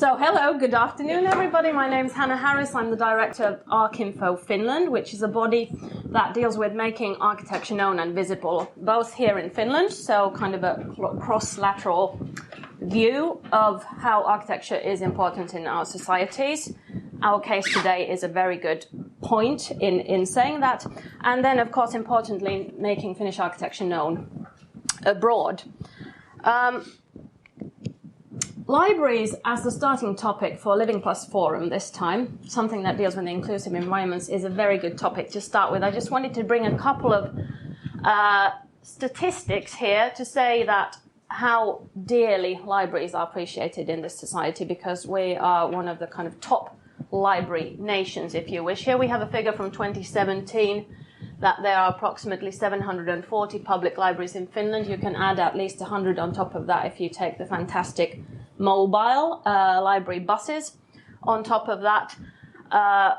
So hello, good afternoon everybody. My name's Hanna. I'm the director of ArchInfo Finland, which is a body that deals with making architecture known and visible, both here in Finland, so kind of a cross-lateral view of how architecture is important in our societies. Our case today is a very good point in saying that. And then, of course, importantly, making Finnish architecture known abroad. Libraries as the starting topic for Living Plus Forum this time, something that deals with inclusive environments, is a very good topic to start with. I just wanted to bring a couple of statistics here to say that how dearly libraries are appreciated in this society, because we are one of the kind of top library nations, if you wish. Here we have a figure from 2017 that there are approximately 740 public libraries in Finland. You can add at least 100 on top of that if you take the fantastic mobile library buses. On top of that,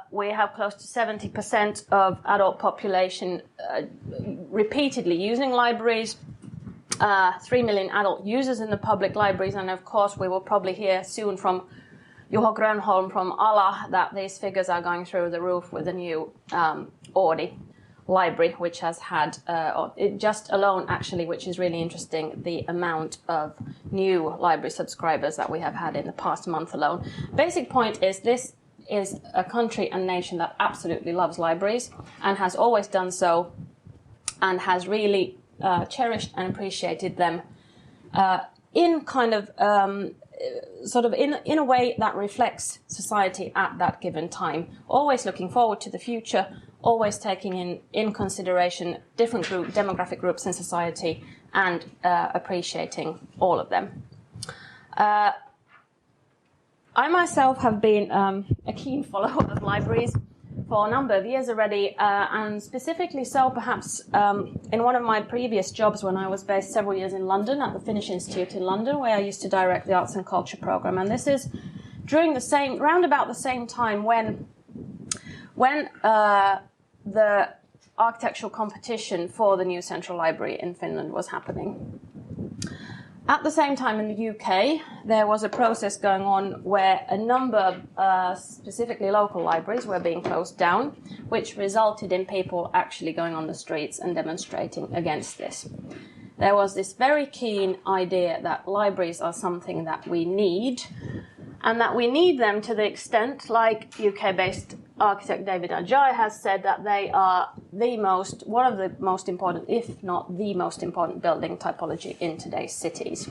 we have close to 70% of adult population repeatedly using libraries, 3 million adult users in the public libraries, and of course we will probably hear soon from Juho Grönholm from Ala that these figures are going through the roof with the new Audi library, which has had, just alone actually, which is really interesting, the amount of new library subscribers that we have had in the past month alone. Basic point is this is a country and nation that absolutely loves libraries and has always done so, and has really cherished and appreciated them in kind of sort of in a way that reflects society at that given time, always looking forward to the future, always taking in consideration different demographic groups in society, and appreciating all of them. I myself have been a keen follower of libraries for a number of years already, and specifically so perhaps in one of my previous jobs when I was based several years in London at the Finnish Institute in London, where I used to direct the Arts and Culture programme. And this is during round about the same time when the architectural competition for the new Central Library in Finland was happening. At the same time in the UK, there was a process going on where a number of specifically local libraries were being closed down, which resulted in people actually going on the streets and demonstrating against this. There was this very keen idea that libraries are something that we need, and that we need them to the extent, like UK-based architect David Ajay has said, that they are one of the most important, if not the most important building typology in today's cities.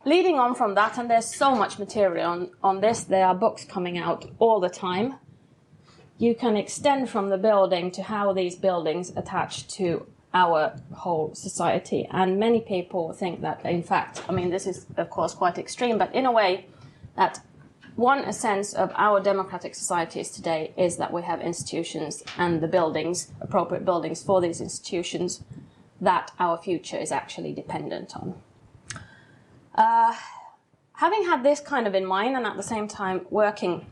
Leading on from that, and there's so much material on this, there are books coming out all the time. You can extend from the building to how these buildings attach to our whole society. And many people think that, in fact, I mean, this is, of course, quite extreme, but in a way that one essence of our democratic societies today is that we have institutions and the buildings, appropriate buildings for these institutions, that our future is actually dependent on. Having had this kind of in mind, and at the same time working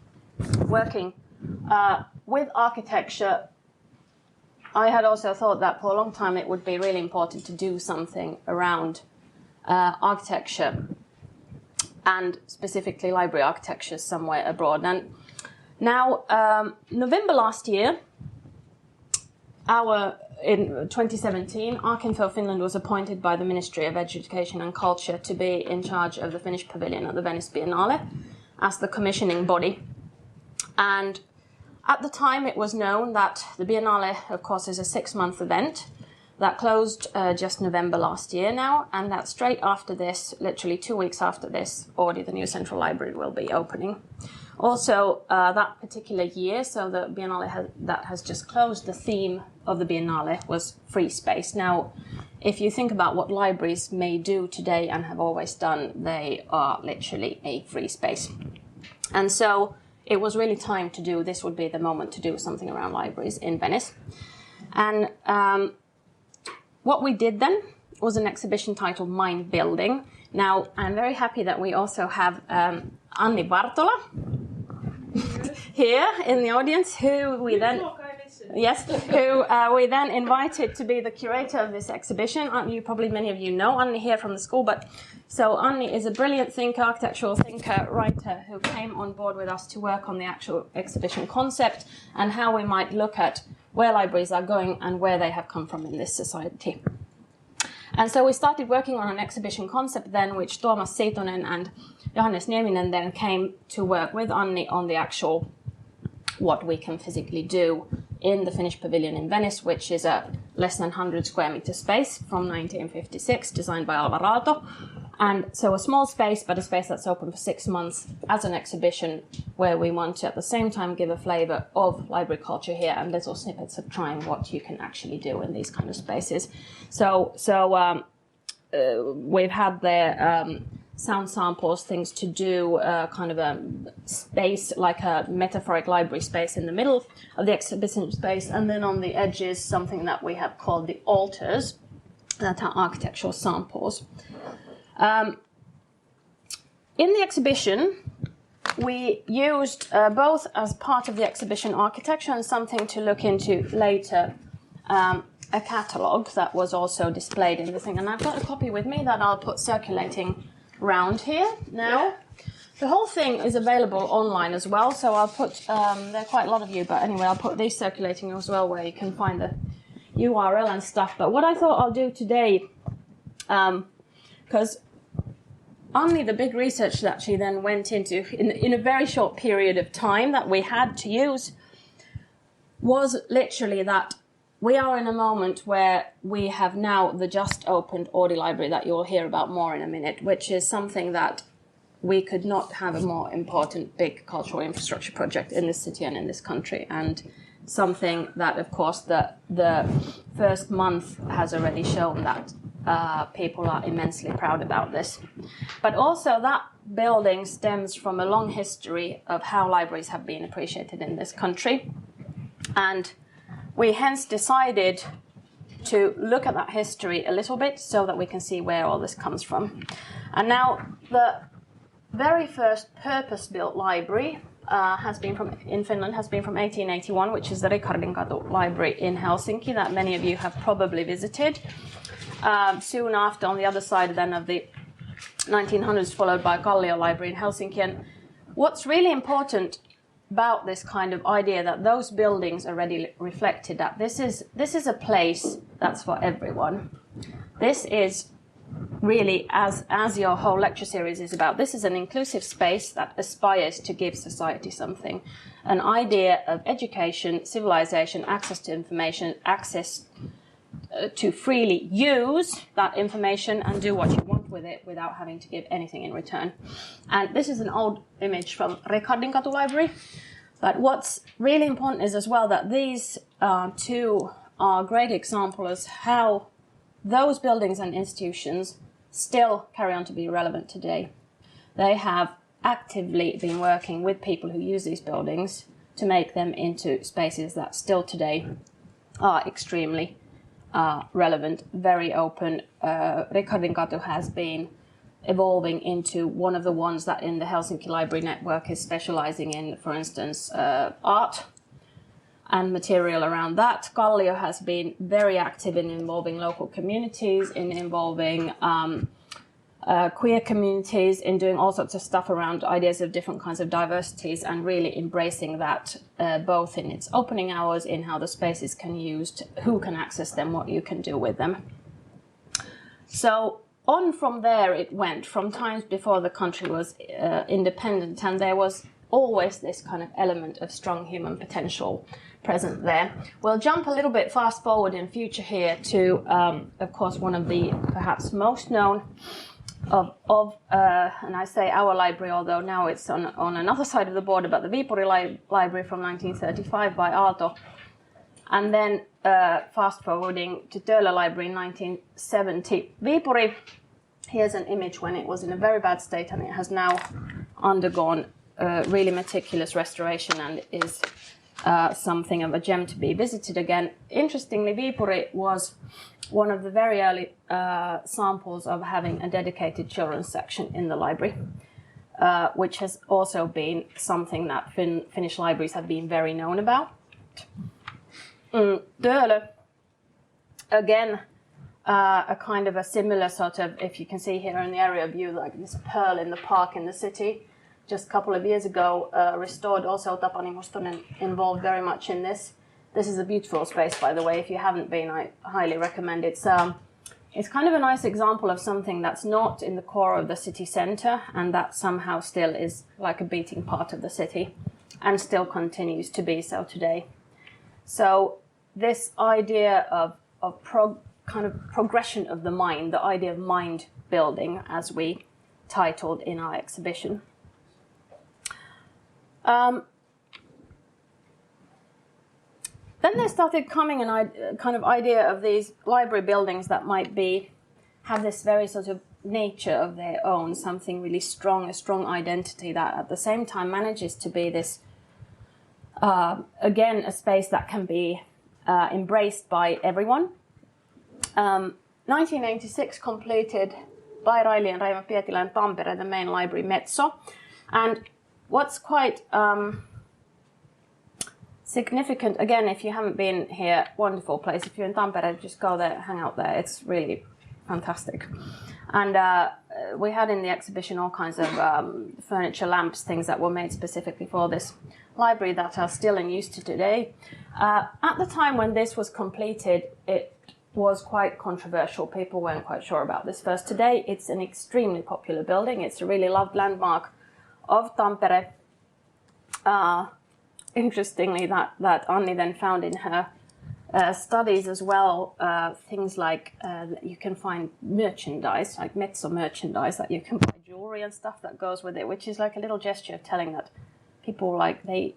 with architecture, I had also thought that for a long time it would be really important to do something around architecture, and specifically library architecture somewhere abroad. And now, November last year, in 2017, ArchInfo Finland was appointed by the Ministry of Education and Culture to be in charge of the Finnish pavilion at the Venice Biennale as the commissioning body. And at the time, it was known that the Biennale, of course, is a 6-month event that closed just November last year now, and that straight after this, literally 2 weeks after this, already the new Central Library will be opening. Also, that particular year, so the Biennale that has just closed, the theme of the Biennale was free space. Now, if you think about what libraries may do today and have always done, they are literally a free space. And so it was really time to do, this would be the moment to do something around libraries in Venice. And what we did then was an exhibition titled Mind Building. Now, I'm very happy that we also have Anni Vartola here in the audience, who we then... yes, who we then invited to be the curator of this exhibition. Many of you know Anni here from the school, but so Anni is a brilliant thinker, architectural thinker, writer, who came on board with us to work on the actual exhibition concept and how we might look at where libraries are going and where they have come from in this society. And so we started working on an exhibition concept then, which Tuomas Siitonen and Johannes Nieminen then came to work with Anni on the actual what we can physically do in the Finnish Pavilion in Venice, which is a less than 100 square meter space from 1956, designed by Alvar Aalto. And so a small space, but a space that's open for 6 months as an exhibition where we want to at the same time give a flavour of library culture here and little snippets of trying what you can actually do in these kind of spaces. We've had there sound samples, things to do, kind of a space, like a metaphoric library space in the middle of the exhibition space, and then on the edges something that we have called the altars, that are architectural samples. In the exhibition, we used both as part of the exhibition architecture and something to look into later, a catalogue that was also displayed in the thing. And I've got a copy with me that I'll put circulating round here now. The whole thing is available online as well, so I'll put, there are quite a lot of you, but anyway, I'll put these circulating as well where you can find the URL and stuff. But what I thought I'll do today, because only the big research that she then went into in a very short period of time that we had to use was literally that we are in a moment where we have now the just opened Audi Library that you'll hear about more in a minute, which is something that we could not have a more important big cultural infrastructure project in this city and in this country, and something that, of course, the first month has already shown that people are immensely proud about this. But also that building stems from a long history of how libraries have been appreciated in this country. And we hence decided to look at that history a little bit so that we can see where all this comes from. And now the very first purpose-built library in Finland has been from 1881, which is the Rikardinkatu Library in Helsinki that many of you have probably visited. Soon after, on the other side then of the 1900s, followed by Kallio Library in Helsinki. And what's really important about this kind of idea that those buildings already reflected that this is a place that's for everyone. This is really, as your whole lecture series is about, this is an inclusive space that aspires to give society something. An idea of education, civilization, access to information, access to freely use that information and do what you want with it without having to give anything in return. And this is an old image from Rikardinkatu Library. But what's really important is as well that these two are great examples how those buildings and institutions still carry on to be relevant today. They have actively been working with people who use these buildings to make them into spaces that still today are extremely relevant, very open. Rikardinkatu has been evolving into one of the ones that in the Helsinki Library Network is specializing in, for instance, art and material around that. Kallio has been very active in involving local communities, in involving queer communities, in doing all sorts of stuff around ideas of different kinds of diversities and really embracing that both in its opening hours, in how the spaces can be used, who can access them, what you can do with them. So on from there it went, from times before the country was independent, and there was always this kind of element of strong human potential present there. We'll jump a little bit fast forward in future here to, of course, one of the perhaps most known and I say our library, although now it's on another side of the border, but the Viipuri Library from 1935 by Aalto. And then fast forwarding to Töölö Library in 1970. Viipuri, here's an image when it was in a very bad state, and it has now undergone really meticulous restoration and is something of a gem to be visited again. Interestingly, Viipuri was one of the very early samples of having a dedicated children's section in the library, which has also been something that Finnish libraries have been very known about. Döle, again, a kind of a similar sort of, if you can see here in the area view, like this pearl in the park in the city. Just a couple of years ago, restored also Tapani Mustonen involved very much in this. This is a beautiful space, by the way. If you haven't been, I highly recommend it. It's kind of a nice example of something that's not in the core of the city centre and that somehow still is like a beating part of the city and still continues to be so today. So this idea of kind of progression of the mind, the idea of mind building, as we titled in our exhibition. Then there started coming a kind of idea of these library buildings that might have this very sort of nature of their own, something really strong, a strong identity that at the same time manages to be this, again, a space that can be embraced by everyone. 1986 completed by Raili and Raima Pietilä in Tampere, the main library Metso. And what's quite significant, again, if you haven't been here, wonderful place. If you're in Tampere, just go there, hang out there. It's really fantastic. And we had in the exhibition all kinds of furniture, lamps, things that were made specifically for this library that are still in use to today. At the time when this was completed, it was quite controversial. People weren't quite sure about this first. Today, it's an extremely popular building. It's a really loved landmark of Tampere. Interestingly, that Anni then found in her studies as well, things like you can find merchandise, like Metso merchandise, that you can buy jewelry and stuff that goes with it, which is like a little gesture of telling that people they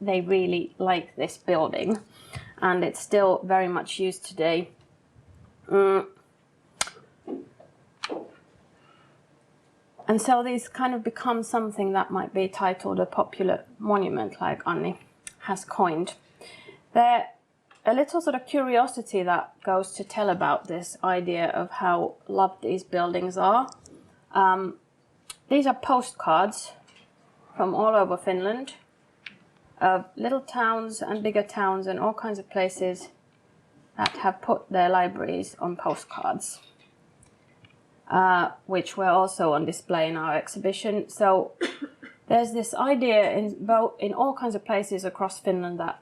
really like this building, and it's still very much used today. And so these kind of become something that might be titled a popular monument, like Anni has coined. They're a little sort of curiosity that goes to tell about this idea of how loved these buildings are. These are postcards from all over Finland, of little towns and bigger towns and all kinds of places that have put their libraries on postcards. Which were also on display in our exhibition. So there's this idea in all kinds of places across Finland that,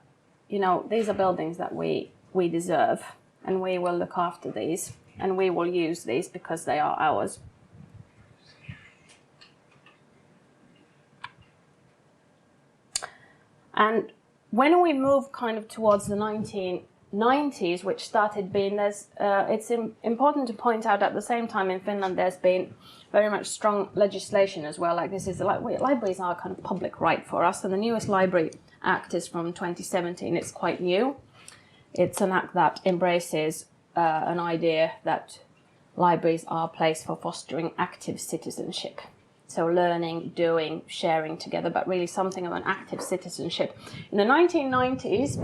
these are buildings that we deserve, and we will look after these, and we will use these because they are ours. And when we move kind of towards the 1990s, which started being, it's important to point out at the same time in Finland there's been very much strong legislation as well. Like this is libraries are kind of public right for us, and the newest Library Act is from 2017. It's quite new. It's an act that embraces an idea that libraries are a place for fostering active citizenship. So learning, doing, sharing together, but really something of an active citizenship. In the 1990s,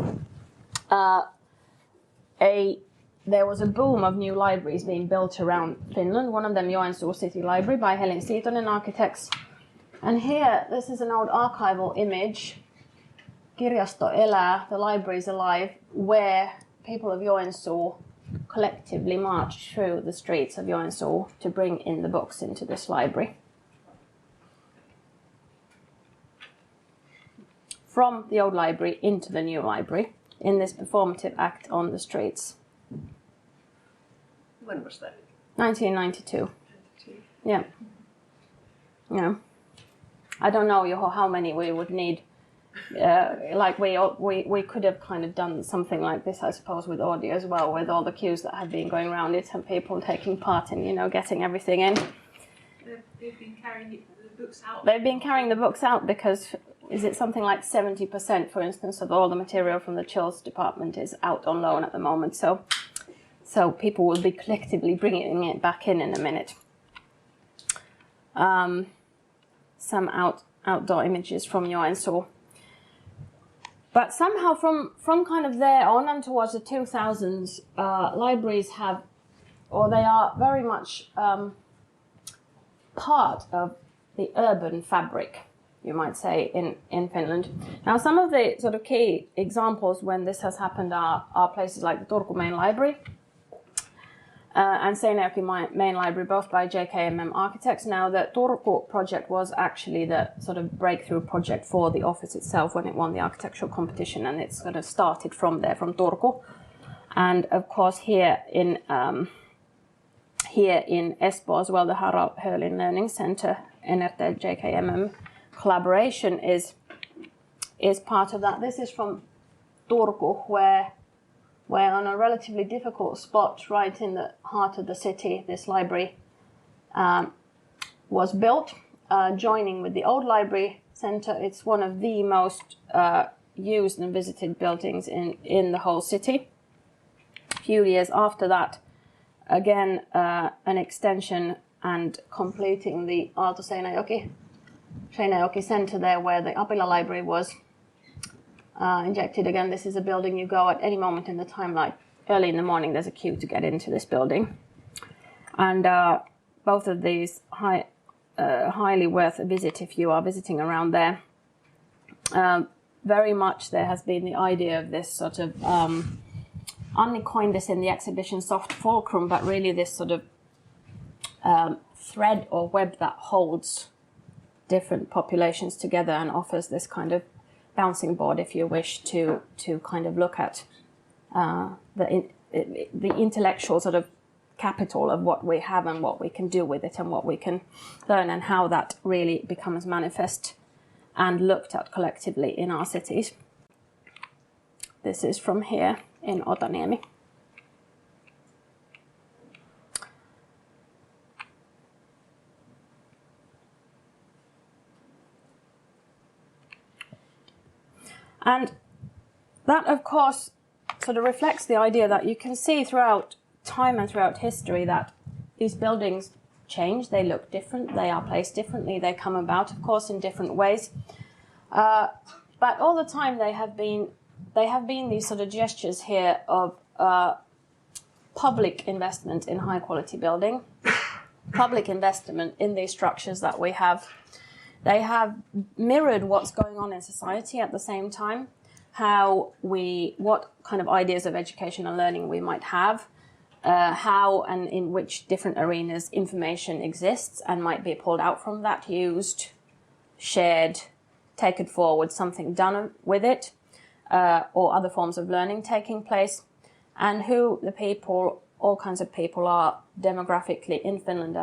there was a boom of new libraries being built around Finland. One of them, Joensuu City Library by Helen Siitonen Architects. And here, this is an old archival image. Kirjasto elää, the library is alive, where people of Joensuu collectively marched through the streets of Joensuu to bring in the books into this library. From the old library into the new library, in this performative act on the streets. When was that? 1992. Yeah. Yeah. I don't know, Juho, how many we would need. We could have kind of done something like this, I suppose, with audio as well, with all the queues that have been going around it and people taking part in, getting everything in. They've been carrying the books out. They've been carrying the books out because, is it something like 70%, for instance, of all the material from the chills department is out on loan at the moment. So people will be collectively bringing it back in a minute. Some outdoor images from Joensuu. But somehow from kind of there on and towards the 2000s, libraries they are very much part of the urban fabric you might say, in Finland. Now, some of the sort of key examples when this has happened are places like the Turku Main Library and Seinäjoki Main Library, both by JKMM architects. Now, the Turku project was actually the sort of breakthrough project for the office itself when it won the architectural competition, and it's sort of started from there, from Turku. And of course, here in Espoo as well, the Harald Höhlin Learning Center, NRT JKMM collaboration is part of that. This is from Turku, where on a relatively difficult spot, right in the heart of the city, this library was built, joining with the old library center. It's one of the most used and visited buildings in the whole city. A few years after that, again, an extension and completing the Aalto Seinäjoki Center there, where the Apila Library was injected. Again, this is a building you go at any moment in the time, like early in the morning, there's a queue to get into this building. And both of these highly worth a visit if you are visiting around there. Very much there has been the idea of this sort of, Anni coined this in the exhibition soft fulcrum, but really this sort of thread or web that holds different populations together and offers this kind of bouncing board, if you wish, to kind of look at the intellectual sort of capital of what we have and what we can do with it and what we can learn, and how that really becomes manifest and looked at collectively in our cities. This is from here in Otaniemi. And that, of course, sort of reflects the idea that you can see throughout time and throughout history that these buildings change, they look different, they are placed differently, they come about, of course, in different ways. But all the time they have been these sort of gestures here of public investment in high quality building, public investment in these structures that we have. They have mirrored what's going on in society at the same time, what kind of ideas of education and learning we might have, how and in which different arenas information exists and might be pulled out from that, used, shared, taken forward, something done with it, or other forms of learning taking place, and who the people, all kinds of people are demographically in Finland,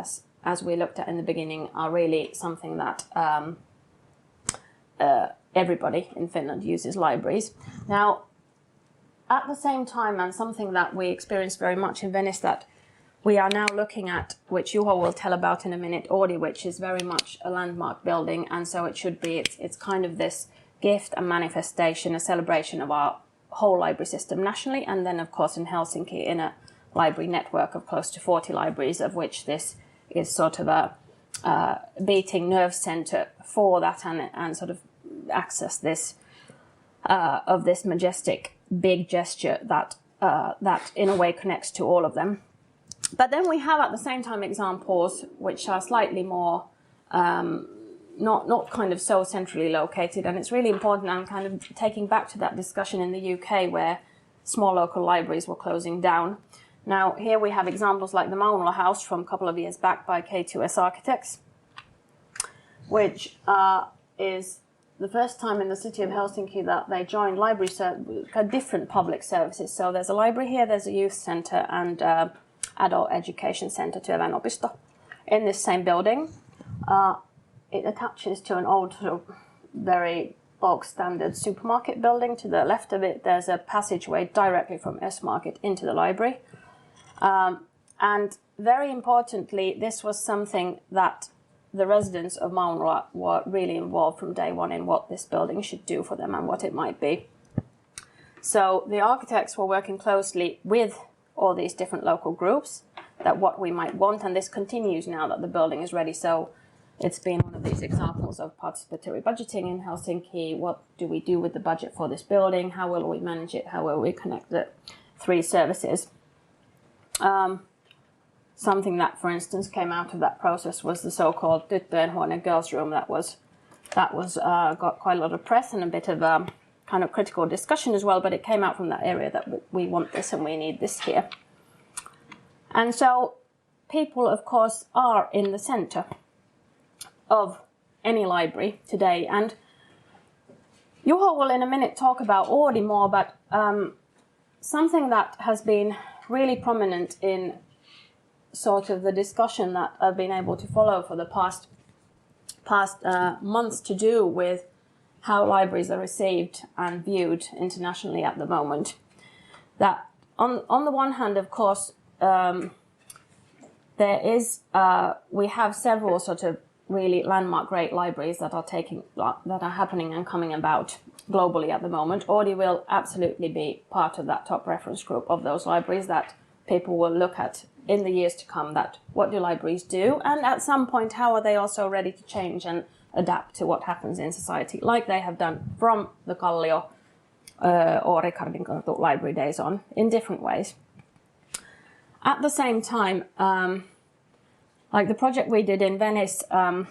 as we looked at in the beginning, are really something that everybody in Finland uses libraries. Now, at the same time, and something that we experience very much in Venice that we are now looking at, which Juho will tell about in a minute, Oodi, which is very much a landmark building, and so it should be, it's kind of this gift and manifestation, a celebration of our whole library system nationally, and then of course in Helsinki in a library network of close to 40 libraries, of which this is sort of a beating nerve center for that, and sort of access this of this majestic big gesture that in a way connects to all of them. But then we have at the same time examples which are slightly more not kind of so centrally located, and it's really important. I'm kind of taking back to that discussion in the UK where small local libraries were closing down. Now, here we have examples like the Maunola House from a couple of years back by K2S Architects, which is the first time in the city of Helsinki that they joined different public services. So there's a library here, there's a youth centre and adult education centre, Työväenopisto, in this same building. It attaches to an old, sort of very bog standard supermarket building. To the left of it, there's a passageway directly from S-Market into the library. And very importantly, this was something that the residents of Maunola were really involved from day one in what this building should do for them and what it might be. So the architects were working closely with all these different local groups that what we might want, and this continues now that the building is ready. So it's been one of these examples of participatory budgeting in Helsinki. What do we do with the budget for this building? How will we manage it? How will we connect the three services? Something that, for instance, came out of that process was the so-called tyttöjen huone, girls' room, that was that was got quite a lot of press and a bit of kind of critical discussion as well, but it came out from that area that we want this and we need this here. And so people, of course, are in the centre of any library today. And Juho will in a minute talk about Oodi more, but something that has been really prominent in sort of the discussion that I've been able to follow for the past months to do with how libraries are received and viewed internationally at the moment. That on the one hand, of course, there is we have several sort of really landmark great libraries that are happening and coming about globally at the moment. Oodi will absolutely be part of that top reference group of those libraries that people will look at in the years to come. That what do libraries do, and at some point how are they also ready to change and adapt to what happens in society, like they have done from the Kallio or Ricardinkartu library days on, in different ways. At the same time, like the project we did in Venice, and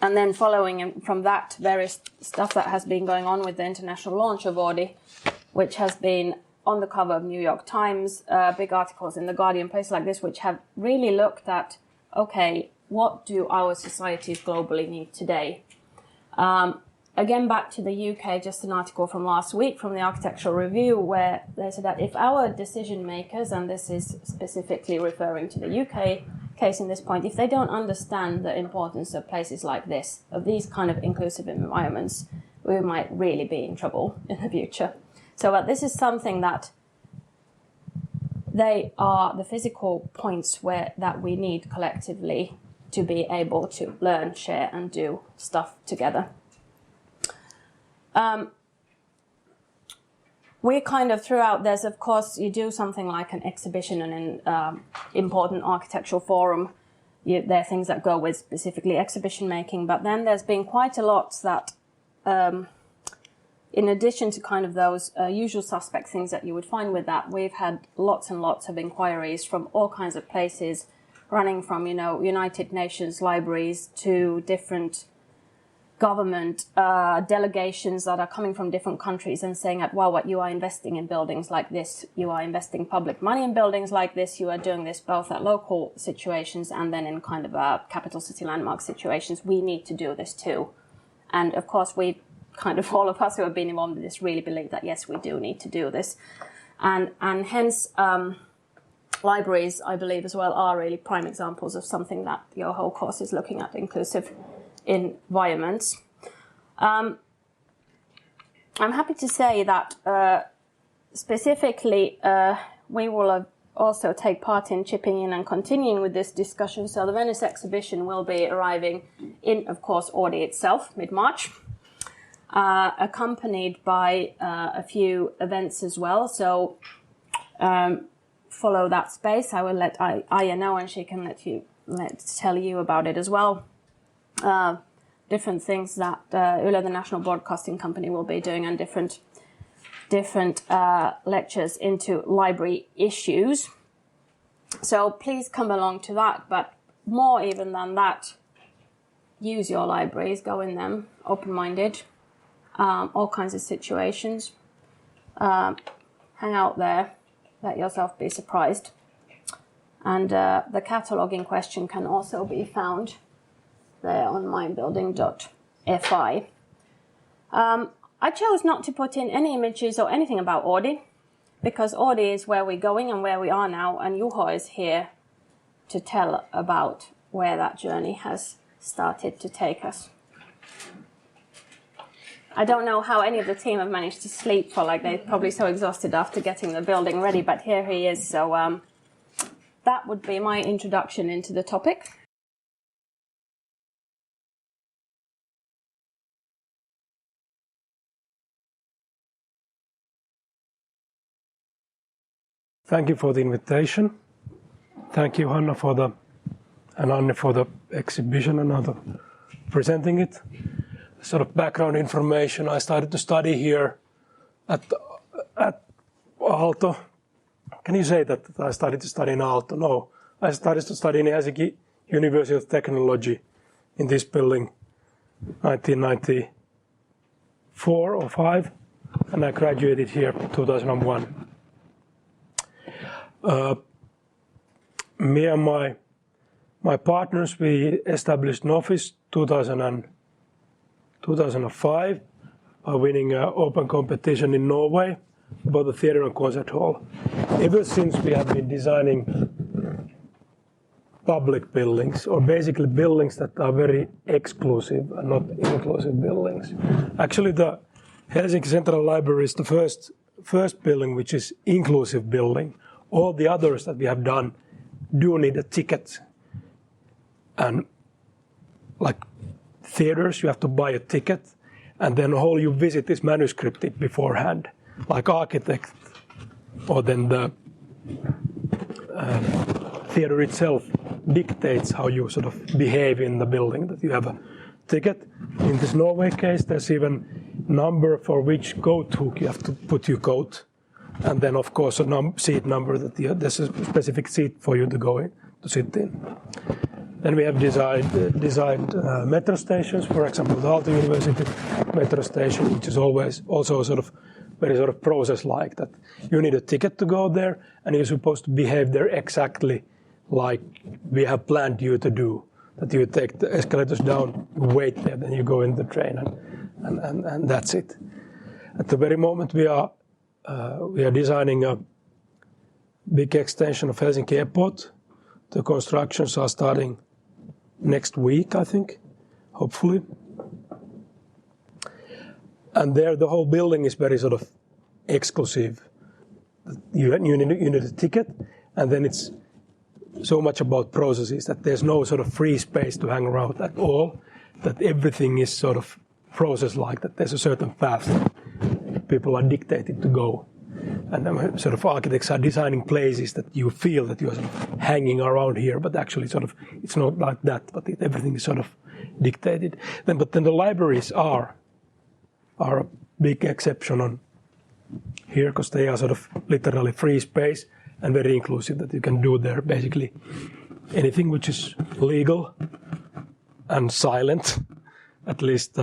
then following from that, various stuff that has been going on with the international launch of Oodi, which has been on the cover of New York Times, big articles in The Guardian, places like this, which have really looked at, okay, what do our societies globally need today? Again, back to the UK, just an article from last week from the Architectural Review, where they said that if our decision makers, and this is specifically referring to the UK case in this point, if they don't understand the importance of places like this, of these kind of inclusive environments, we might really be in trouble in the future. So this is something that they are the physical points that we need collectively to be able to learn, share, and do stuff together. We kind of throughout, there's of course, you do something like an exhibition and an important architectural forum. There are things that go with specifically exhibition making, but then there's been quite a lot that, in addition to kind of those usual suspect things that you would find with that, we've had lots and lots of inquiries from all kinds of places, running from, United Nations libraries to different government delegations that are coming from different countries and saying that, wow, what you are investing in buildings like this, you are investing public money in buildings like this, you are doing this both at local situations and then in kind of capital city landmark situations. We need to do this too. And of course, we kind of, all of us who have been involved in this really believe that, yes, we do need to do this. And hence, libraries, I believe as well, are really prime examples of something that your whole course is looking at, inclusive environments. I'm happy to say that specifically we will also take part in chipping in and continuing with this discussion. So the Venice exhibition will be arriving in, of course, Oodi itself, mid-March, accompanied by a few events as well. So follow that space. I will let Aya know, and she can tell you about it as well. Different things that Yle, the National Broadcasting Company, will be doing, and different lectures into library issues. So please come along to that, but more even than that, use your libraries, go in them, open-minded, all kinds of situations. Hang out there, let yourself be surprised. And the catalogue in question can also be found there on mindbuilding.fi. I chose not to put in any images or anything about Oodi, because Oodi is where we're going and where we are now, and Juho is here to tell about where that journey has started to take us. I don't know how any of the team have managed to sleep for, they're probably so exhausted after getting the building ready, but here he is. So that would be my introduction into the topic. Thank you for the invitation. Thank you, Hanna, and Anne for the exhibition and other presenting it. Sort of background information. I started to study here at Aalto. Can you say that I started to study in Aalto? No, I started to study in Helsinki University of Technology in this building 1994 or 5, and I graduated here 2001. Me and my partners, we established an office 2005 by winning an open competition in Norway about the theatre and concert hall. Ever since we have been designing public buildings, or basically buildings that are very exclusive and not inclusive buildings. Actually, the Helsinki Central Library is the first building which is inclusive building. All the others that we have done do need a ticket. And like theaters, you have to buy a ticket, and then all you visit is manuscripted beforehand. Like architect, or then the theater itself dictates how you sort of behave in the building, that you have a ticket. In this Norway case, there's even number for which coat hook you have to put your coat, and then of course a seat number that there's a specific seat for you to go in to sit in. Then we have designed metro stations, for example, the Aalto University metro station, which is always also sort of very sort of process-like, that you need a ticket to go there, and you're supposed to behave there exactly like we have planned you to do. That you take the escalators down, you wait there, then you go in the train, and that's it. At the very moment we are designing a big extension of Helsinki Airport. The constructions are starting next week, I think, hopefully. And there the whole building is very sort of exclusive. You need a ticket, and then it's so much about processes that there's no sort of free space to hang around at all, that everything is sort of process-like, that there's a certain path that people are dictated to go. And sort of architects are designing places that you feel that you're sort of hanging around here, but actually sort of it's not like that, but everything is sort of dictated. But then the libraries are a big exception on here, because they are sort of literally free space and very inclusive, that you can do there basically anything which is legal and silent. At least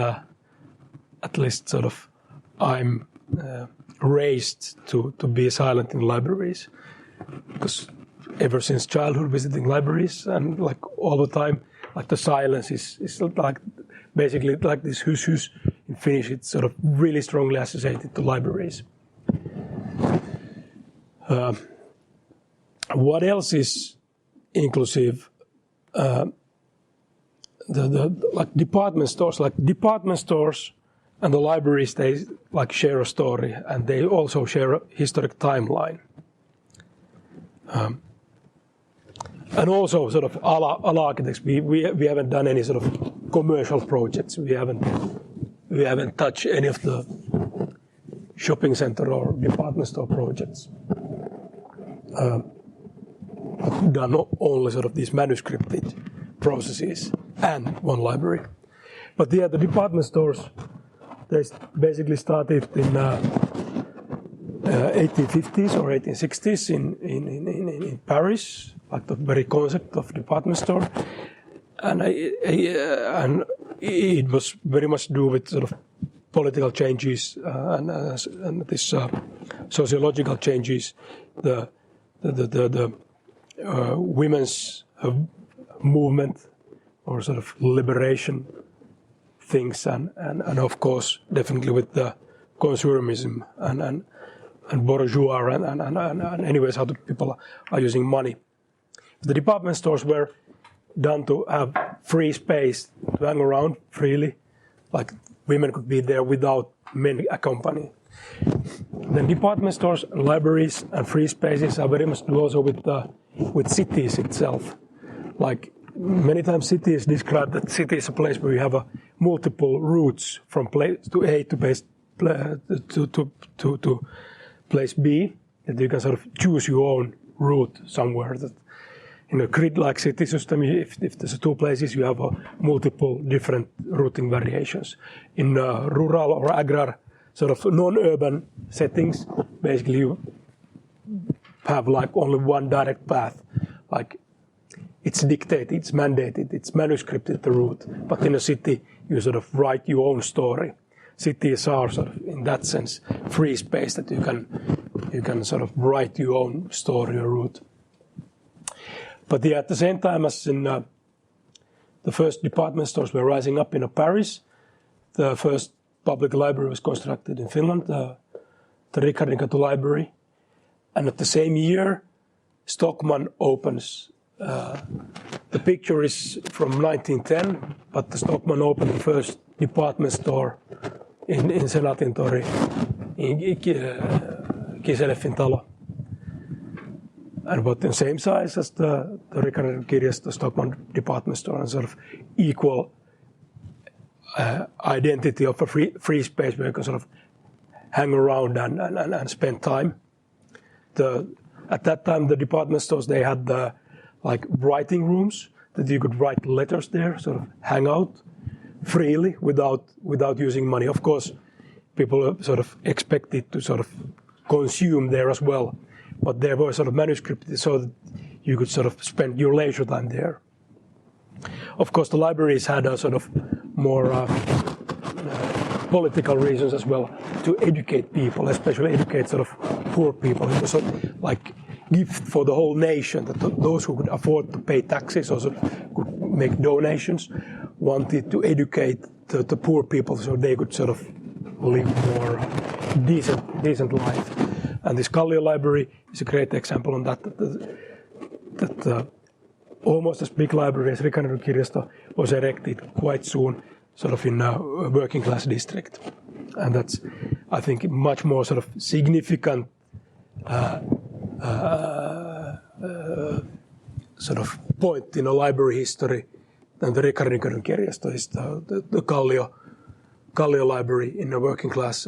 sort of I'm raised to be silent in libraries, because ever since childhood visiting libraries, and like all the time, like the silence is like basically like this hus in Finnish. It's sort of really strongly associated to libraries. What else is inclusive? The like department stores and the libraries, they like share a story, and they also share a historic timeline. And also sort of all architects, we haven't done any sort of commercial projects. We haven't touched any of the shopping center or department store projects. But done only sort of these manuscripted processes and one library. But yeah, the department stores, they basically started in 1850s or 1860s in Paris, like the very concept of department store, and it was very much to do with sort of political changes and this sociological changes, the women's movement or sort of liberation things, and of course definitely with the consumerism and bourgeois and anyways how the people are using money. The department stores were done to have free space to hang around freely, like women could be there without men accompanying. Then department stores, libraries and free spaces are very much to do also with cities itself. Like many times cities describe that city is a place where you have multiple routes from place to A to place B, that you can sort of choose your own route somewhere. That in a grid-like city system, if there's two places, you have multiple different routing variations. In rural or agrar, sort of non-urban settings, basically you have like only one direct path. Like it's dictated, it's mandated, it's manuscripted the route. But in a city, you sort of write your own story. Cities are sort of, in that sense, free space that you can sort of write your own story or route. But at the same time as in the first department stores were rising up in Paris, the first public library was constructed in Finland, the Rickardinkatu Library. And at the same year, Stockmann opens. The picture is from 1910, but the Stockmann opened the first department store in Senaatintori, in Kiseleffin talo. And about the same size as the Rickardinkatu Kirjasto, the Stockmann department store, and sort of equal identity of a free space where you can sort of hang around and spend time. At that time, the department stores, they had the writing rooms that you could write letters there, sort of hang out freely without using money. Of course, people are sort of expected to sort of consume there as well, but they were sort of manuscripted so that you could sort of spend your leisure time there. Of course, the libraries had a sort of more political reasons as well, to educate people, especially educate sort of poor people. It was sort of like gift for the whole nation, that those who could afford to pay taxes or sort of could make donations wanted to educate the poor people so they could sort of live more decent life. And this Kallio Library is a great example on that almost as big library as Rickardinkatu Kirjasto was erected quite soon, sort of in a working class district. And that's, I think, much more sort of significant sort of point in a library history than the Rickardinkatu Kirjasto is the Kallio Library in a working class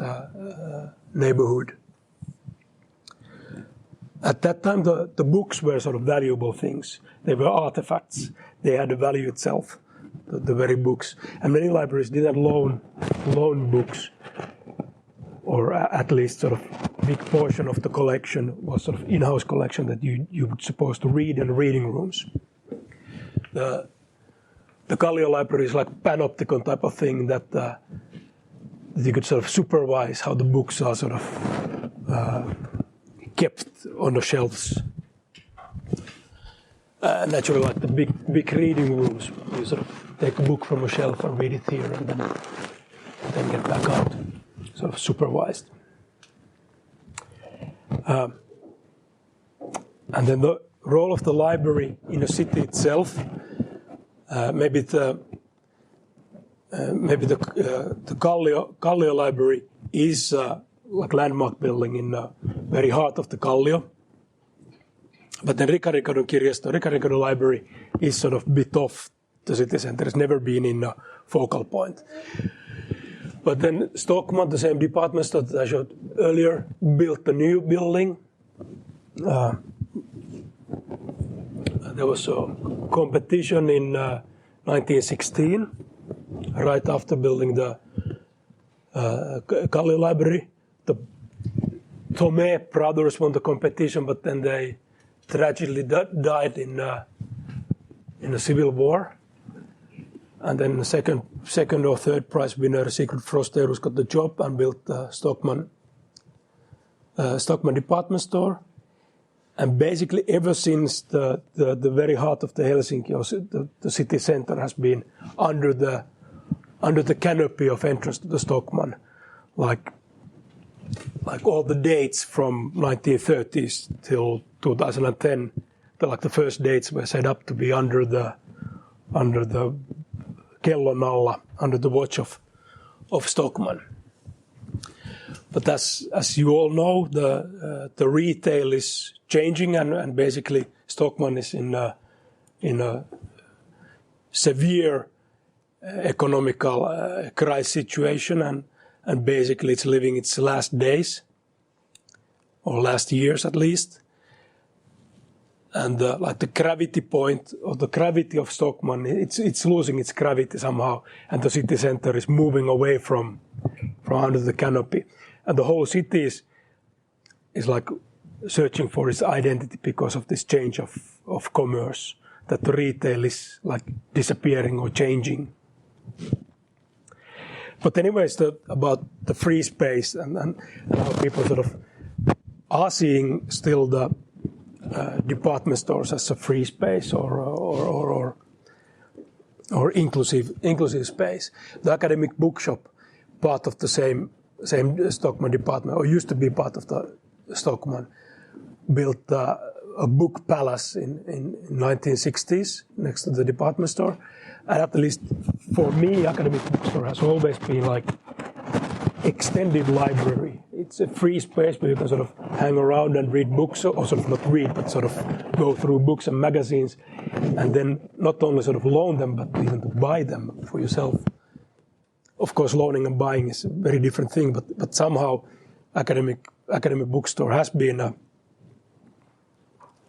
neighborhood. At that time, the books were sort of valuable things. They were artifacts. They had a value itself, the very books. And many libraries didn't loan books, or at least sort of big portion of the collection was sort of in-house collection that you were supposed to read in reading rooms. The Kallio Library is like panopticon type of thing that you could sort of supervise how the books are sort of kept on the shelves. Naturally, like the big reading rooms, you sort of take a book from a shelf and read it here and then get back out, sort of supervised. And then the role of the library in a city itself, maybe the Kallio Library is like landmark building in the very heart of the Kallio. But then Rickardinkatu Kirjasto, Rickardinkatu Library is sort of bit off the city center. It's never been in a focal point. But then Stockmann, the same department store that I showed earlier, built a new building. There was a competition in 1916, right after building the Kallio Library. The Thomé brothers won the competition, but then they tragically died in a civil war. And then the second or third prize winner, Sigurd Frosterus, got the job and built the Stockmann department store. And basically ever since the very heart of the Helsinki, or the city center, has been under the canopy of entrance to the Stockmann, like all the dates from 1930s till 2010, the first dates were set up to be under the kellon alla, under the watch of Stockmann. But as you all know, the retail is changing, and basically Stockmann is in a severe economical crisis situation, and basically it's living its last days, or last years at least. And the gravity point, or the gravity of Stockmann, it's losing its gravity somehow, and the city center is moving away from under the canopy, and the whole city is like searching for its identity because of this change of commerce. that the retail is like disappearing or changing. But anyways, about the free space and how people sort of are seeing still the department stores as a free space or inclusive space. The academic bookshop, part of the same Stockmann department, or used to be part of the Stockmann, built a book palace in 1960s next to the department store. And at least for me, academic bookstore has always been like extended library. It's a free space where you can sort of hang around and read books, or sort of not read, but sort of go through books and magazines, and then not only sort of loan them, but even to buy them for yourself. Of course, loaning and buying is a very different thing, but somehow academic bookstore has been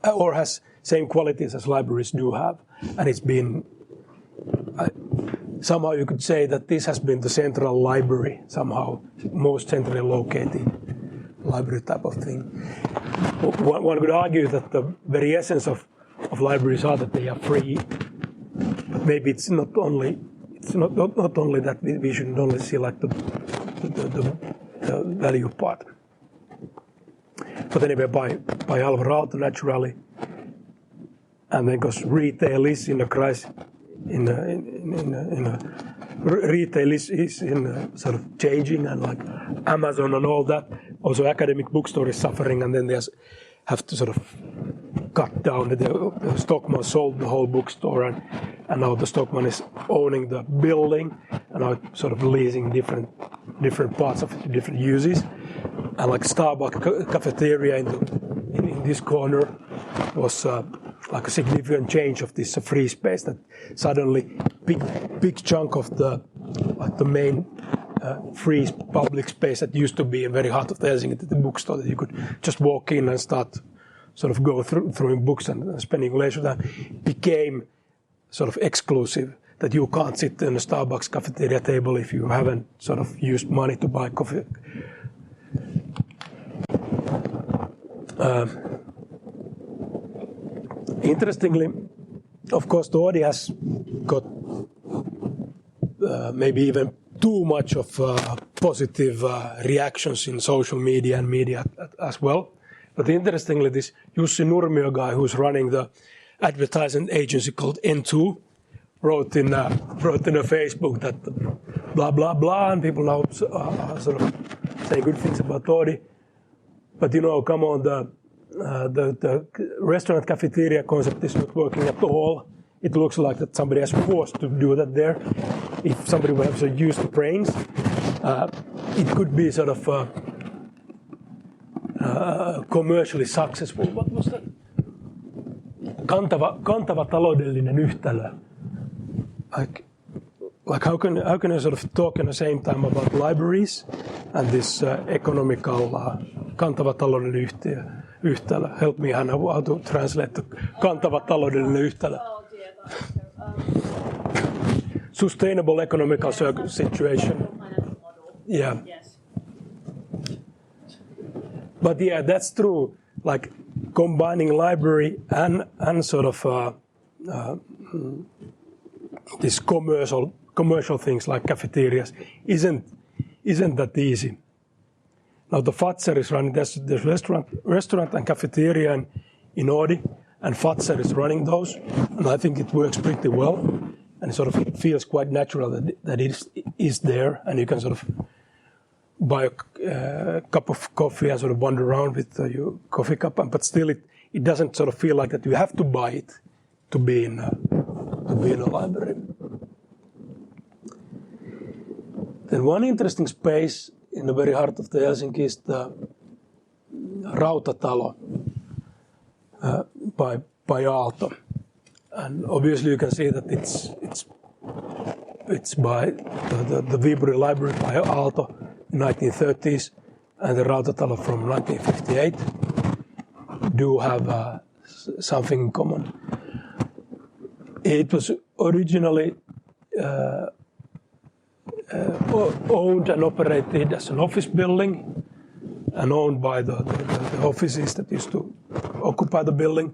or has same qualities as libraries do have, and it's been somehow you could say that this has been the central library, somehow most centrally located library type of thing. One could argue that the very essence of libraries are that they are free, but maybe it's not only that we shouldn't only see like the value part. But anyway, by Aalto naturally, and then because retail is in a crisis, retail is in sort of changing, and like Amazon and all that. Also, academic bookstore is suffering, and then they have to sort of cut down. The Stockmann sold the whole bookstore, and now the Stockmann is owning the building, and now sort of leasing different parts of it to different uses. And like Starbucks cafeteria in this corner was like a significant change of this free space, that suddenly big chunk of the main free public space that used to be in very heart of the Helsinki, the bookstore, that you could just walk in and start sort of go through books and spending leisure time, became sort of exclusive, that you can't sit in a Starbucks cafeteria table if you haven't sort of used money to buy coffee. Interestingly, of course, the Oodi has got maybe even too much of positive reactions in social media and media as well. But interestingly, this Jussi Nurmio guy, who's running the advertising agency called N2, wrote in a Facebook that blah blah blah, and people now are sort of saying good things about Oodi. But come on, the restaurant cafeteria concept is not working at all. It looks like that somebody has forced to do that there. If somebody would have used the brains, it could be sort of commercially successful. What was that? Kantava taloudellinen yhtälö. Like how can I sort of talk at the same time about libraries and this economical kantava taloudellinen yhtälö? Help me, Hanna, how to translate the kantava taloudellinen yhtälö. Sustainable economical situation. Yeah. Yes. But yeah, that's true. Like combining library and sort of these commercial things like cafeterias isn't that easy. Now the Fatser is running. There's restaurant and cafeteria in Oodi, and Fatser is running those, and I think it works pretty well. And it feels quite natural that it is there, and you can sort of buy a cup of coffee and sort of wander around with your coffee cup, but still it doesn't sort of feel like that you have to buy it to be in a library. Then one interesting space in the very heart of the Helsinki is the Rautatalo by Aalto. And obviously you can see that it's by the Viipuri Library by Aalto in 1930s, and the Rautatalo from 1958 do have something in common. It was originally owned and operated as an office building, and owned by the offices that used to occupy the building.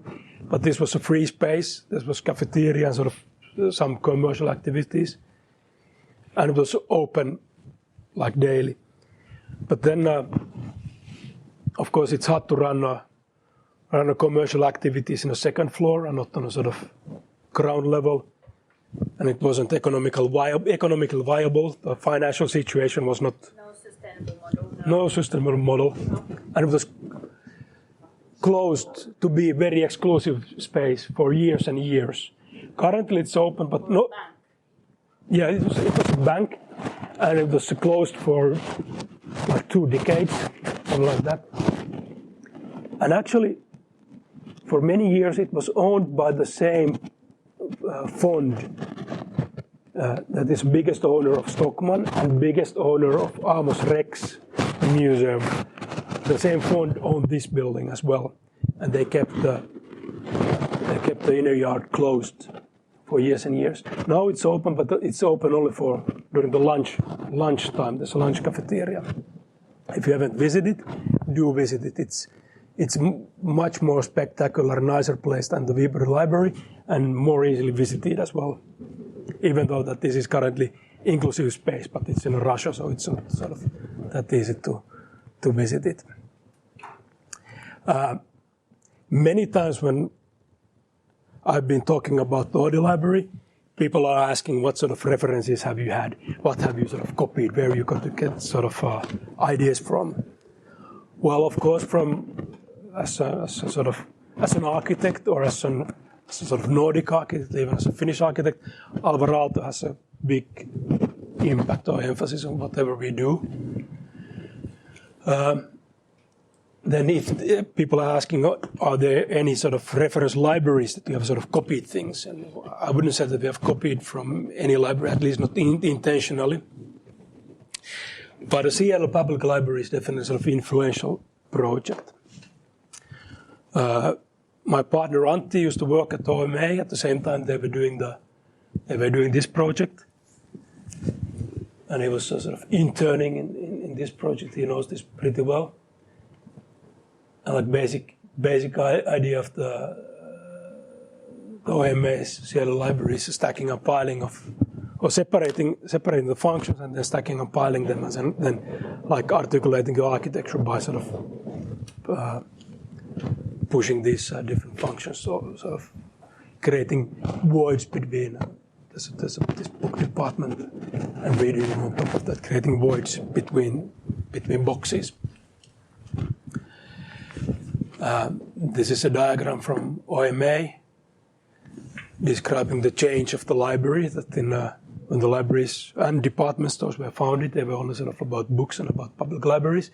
But this was a free space. This was cafeteria and sort of some commercial activities. And it was open like daily. But then, of course, it's hard to run a commercial activities in a second floor and not on a sort of ground level. And it wasn't economically viable. The financial situation was not... No sustainable model. No sustainable model. And it was closed to be a very exclusive space for years and years. Currently it's open, but no... Bank. Yeah, it was a bank, and it was closed for like 2 decades, something like that. And actually, for many years it was owned by the same fund that is biggest owner of Stockman and biggest owner of Amos Rex Museum. The same fund owned this building as well, and they kept the inner yard closed for years and years. Now it's open, but it's open only for during the lunchtime. There's a lunch cafeteria. If you haven't visited, do visit it. It's much more spectacular, nicer place than the Weber Library, and more easily visited as well. Even though that this is currently inclusive space, but it's in Russia, so it's not sort of that easy to visit it. Many times when I've been talking about the audio library, people are asking what sort of references have you had, what have you sort of copied, where you got to get sort of ideas from. Well, of course, as an architect or as a sort of Nordic architect, even as a Finnish architect, Alvar Aalto has a big impact or emphasis on whatever we do. Then if people are asking, are there any sort of reference libraries that you have sort of copied things? And I wouldn't say that we have copied from any library, at least not intentionally. But the Seattle Public Library is definitely a sort of influential project. My partner Antti used to work at OMA. At the same time, they were doing this project, and he was sort of interning in this project. He knows this pretty well. And like basic idea of the OMA's Seattle Library is stacking and piling or separating the functions and then stacking and piling them, and then like articulating the architecture by sort of pushing these different functions, so sort of creating voids between this book department and reading on top of that, creating voids between boxes. This is a diagram from OMA describing the change of the library. That when the libraries and department stores were founded, they were only sort of about books and about public libraries.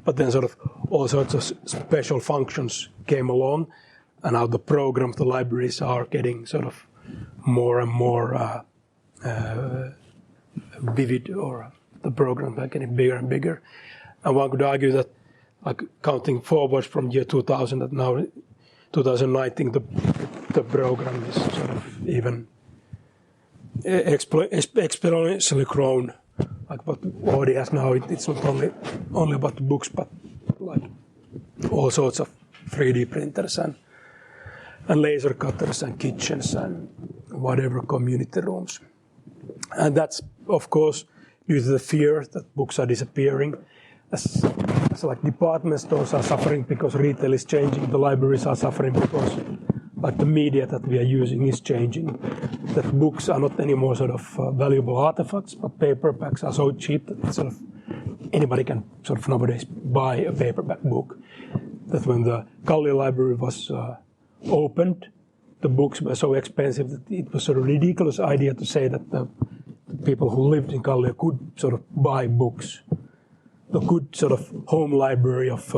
But then sort of all sorts of special functions came along, and now the program of the libraries are getting sort of more and more vivid, or the programs are getting bigger and bigger. And one could argue that, like counting forwards from year 2000, that now 2019 the program is sort of even exponentially grown. Like what Audi has now, it's not only about the books, but like all sorts of 3D printers and laser cutters and kitchens and whatever, community rooms. And that's, of course, due to the fear that books are disappearing. As like department stores are suffering because retail is changing, the libraries are suffering because like the media that we are using is changing. That books are not anymore sort of valuable artifacts, but paperbacks are so cheap that sort of anybody can sort of nowadays buy a paperback book. That when the Kallio Library was opened, the books were so expensive that it was sort of ridiculous idea to say that the people who lived in Kallio could sort of buy books. The good sort of home library of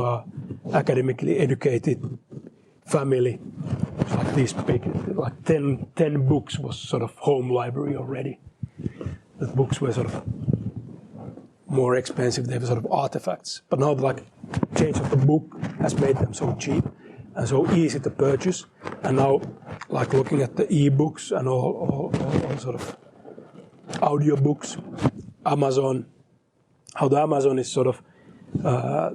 academically educated family, like this big, like 10 books was sort of home library already. The books were sort of more expensive, they were sort of artifacts. But now the like change of the book has made them so cheap and so easy to purchase. And now, like looking at the e-books and all sort of audio books, Amazon, how the Amazon is sort of,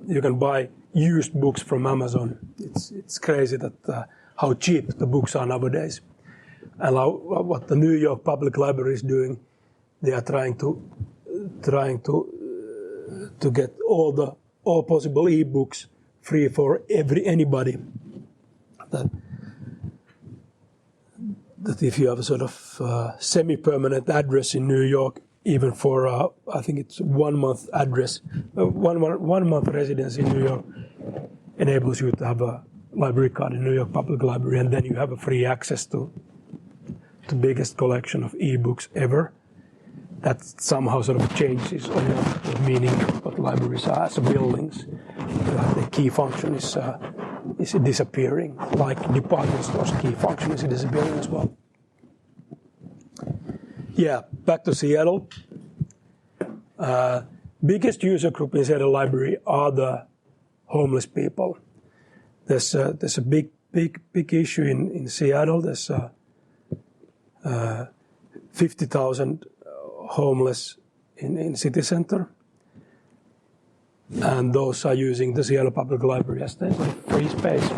you can buy used books from Amazon. It's crazy that how cheap the books are nowadays. And what the New York Public Library is doing, they are trying to get all possible e-books free for anybody. That if you have a sort of semi-permanent address in New York, even for I think it's 1 month address, 1 month residence in New York enables you to have a library card in New York Public Library, and then you have a free access to the biggest collection of e-books ever. That somehow sort of changes the meaning of what libraries are as buildings. The key function is disappearing, like department stores' key function is disappearing as well. Yeah, back to Seattle. Biggest user group in Seattle Library are the homeless people. There's a big issue in Seattle. There's 50,000 homeless in city center, and those are using the Seattle Public Library as their free space,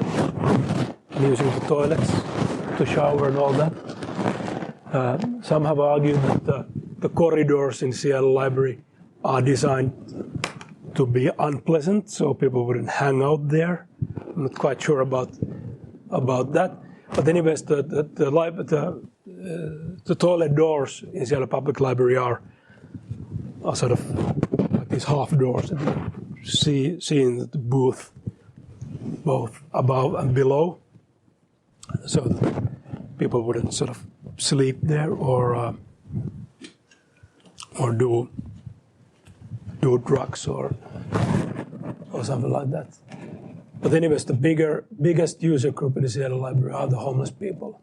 and using the toilets to shower and all that. Some have argued that the corridors in Seattle Library are designed to be unpleasant, so people wouldn't hang out there. I'm not quite sure about that. But anyways, the toilet doors in Seattle Public Library are sort of like these half doors that you see in the booth, both above and below, so that people wouldn't sort of sleep there or do drugs or something like that. But anyways, the biggest user group in the Seattle Library are the homeless people.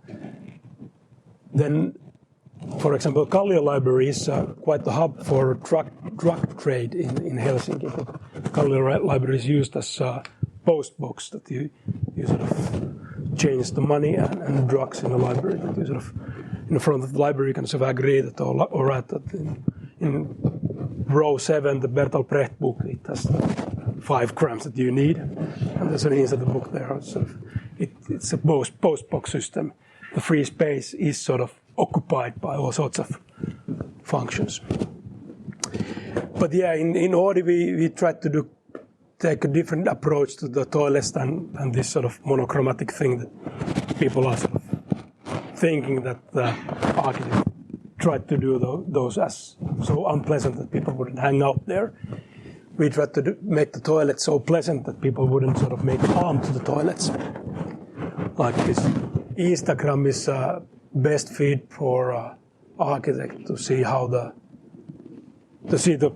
Then, for example, Kallio Library is quite the hub for drug trade in Helsinki. Kallio Library is used as a post box that you sort of change the money and drugs in the library. That you sort of, in the front of the library, you can sort of agree that all right, that in row 7, the Bertolt Brecht book, it has 5 grams that you need, and there's an inside the book there. It's a post box system. The free space is sort of occupied by all sorts of functions. But yeah, in Audi we tried to take a different approach to the toilets than this sort of monochromatic thing that people are sort of thinking that the architect tried to do those as so unpleasant that people wouldn't hang out there. We tried to make the toilets so pleasant that people wouldn't sort of make harm to the toilets. Like this Instagram is best feed for architect to see the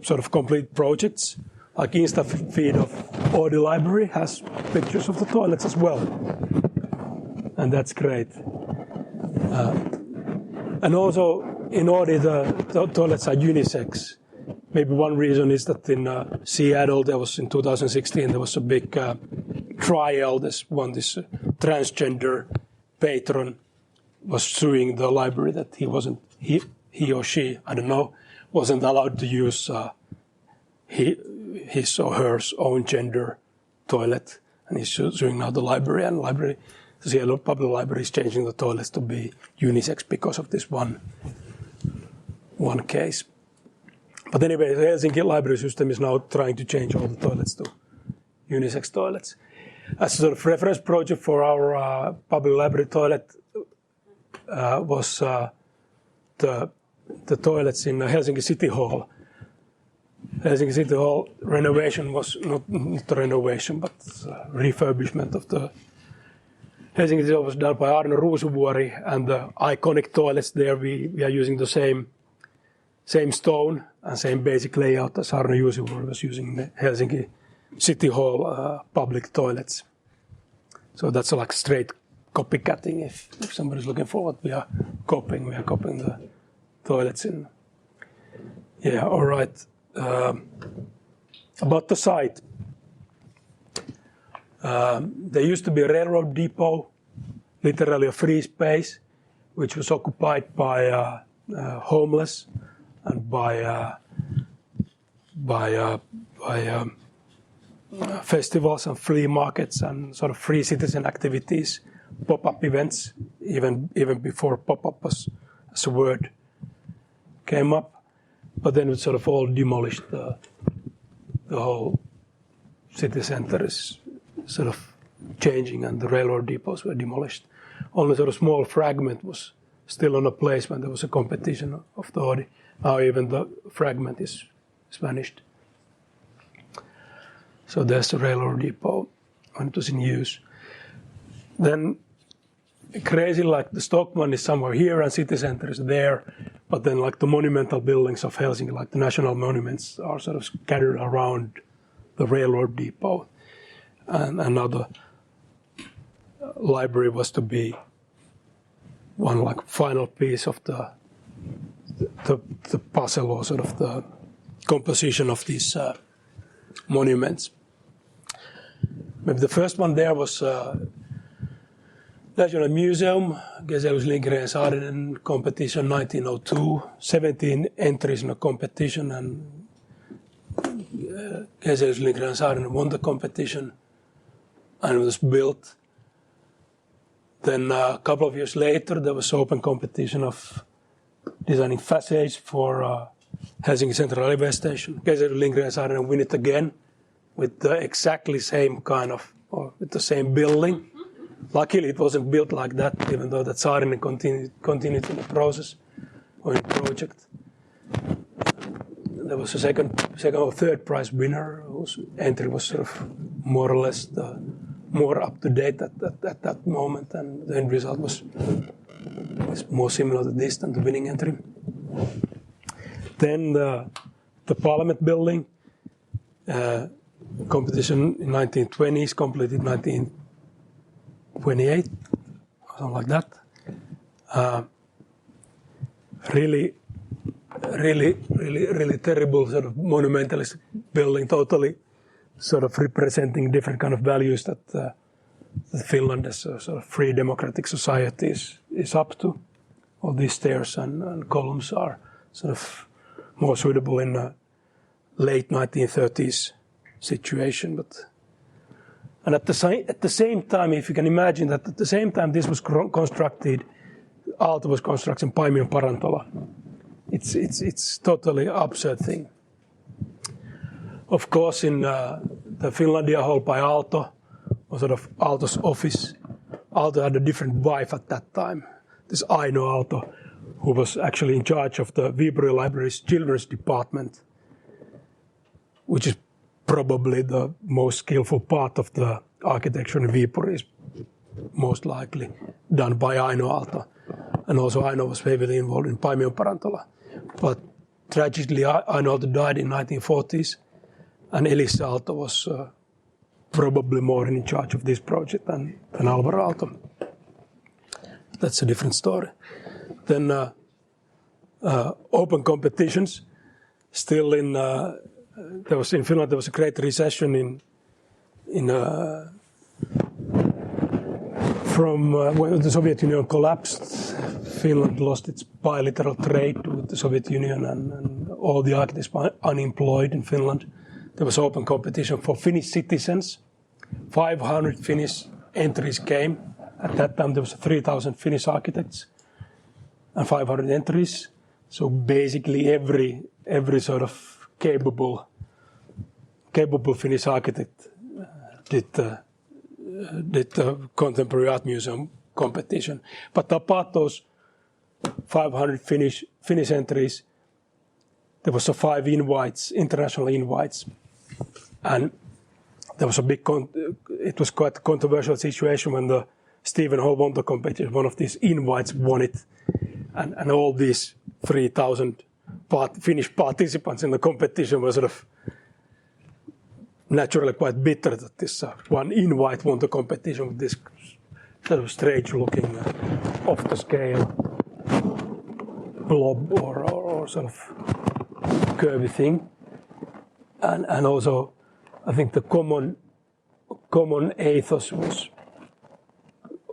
sort of complete projects. Like Insta feed of Audi Library has pictures of the toilets as well, and that's great. And also in Audi the toilets are unisex. Maybe one reason is that in Seattle in 2016 there was a big trial. This transgender patron was suing the library that he or she, I don't know, wasn't allowed to use his or her own gender toilet, and he's suing now the library, and the Seattle Public Library is changing the toilets to be unisex because of this one case. But anyway, the Helsinki library system is now trying to change all the toilets to unisex toilets. As a sort of reference project for our public library toilet was the toilets in Helsinki City Hall. Helsinki City Hall renovation was not renovation, but refurbishment of the Helsinki City Hall was done by Arno Ruusuvuori, and the iconic toilets there we are using the same stone and same basic layout as Arno Ruusuvuori was using in the Helsinki City Hall public toilets. So that's like straight copycatting. If somebody's looking for what we are copying the toilets in. Yeah, all right. About the site. There used to be a railroad depot, literally a free space, which was occupied by homeless and by festivals and flea markets and sort of free citizen activities pop-up events, even before pop-up as a word came up. But then it sort of all demolished. The whole city center is sort of changing, and the railroad depots were demolished. Only sort of small fragment was still on a place when there was a competition of the Audi. Now even the fragment is vanished. So there's the railroad depot when it was in use. Then crazy, like the Stockman is somewhere here and city center is there, but then like the monumental buildings of Helsinki, like the national monuments, are sort of scattered around the railroad depot. And another library was to be one like final piece of the puzzle, or sort of the composition of these monuments. Maybe the first one there was National Museum, Gesellus Lindgren Saarinen competition 1902, 17 entries in a competition, and Gesellus Lindgren Saarinen won the competition and it was built. Then a couple of years later, there was open competition of designing facades for Helsinki Central Railway Station. Gesellus Lindgren Saarinen win it again with the exactly same kind of, or with the same building. Luckily, it wasn't built like that, even though that Saarinen continued in the process or in the project. There was a second or third prize winner whose entry was sort of more or less more up to date at that moment, and the end result was more similar to this than the winning entry. Then the Parliament building competition in 1920s, completed 1928, something like that. Really terrible sort of monumentalist building, totally sort of representing different kind of values that Finland as a sort of free democratic society is up to. All these stairs and columns are sort of more suitable in a late 1930s situation. And at the same time, if you can imagine that at the same time this was constructed, Aalto was constructing Paimion Parantola. It's totally absurd thing. Of course, in the Finlandia Hall by Aalto, or sort of Aalto's office, Aalto had a different wife at that time. This Aino Aalto, who was actually in charge of the Viipuri Library's children's department, which is probably the most skillful part of the architecture in Viipuri, is most likely done by Aino Aalto. And also Aino was heavily involved in Paimion Parantola. But tragically, Aino Aalto died in 1940s, and Elissa Aalto was probably more in charge of this project than Alvaro Aalto. That's a different story. Then open competitions. Still in Finland there was a great recession from when the Soviet Union collapsed. Finland lost its bilateral trade with the Soviet Union, and all the architects were unemployed in Finland. There was open competition for Finnish citizens. 500 Finnish entries came. At that time there was 3,000 Finnish architects and 500 entries. So basically every sort of capable Finnish architect did the contemporary art museum competition. But apart those 500 Finnish entries, there was 5 invites, international invites, and there was it was quite a controversial situation when the Stephen Hall won the competition. One of these invites won it, and all these 3,000 Finnish participants in the competition were sort of naturally quite bitter that this one invite won the competition with this sort of strange-looking, off-the-scale blob or sort of curvy thing, and also I think the common ethos was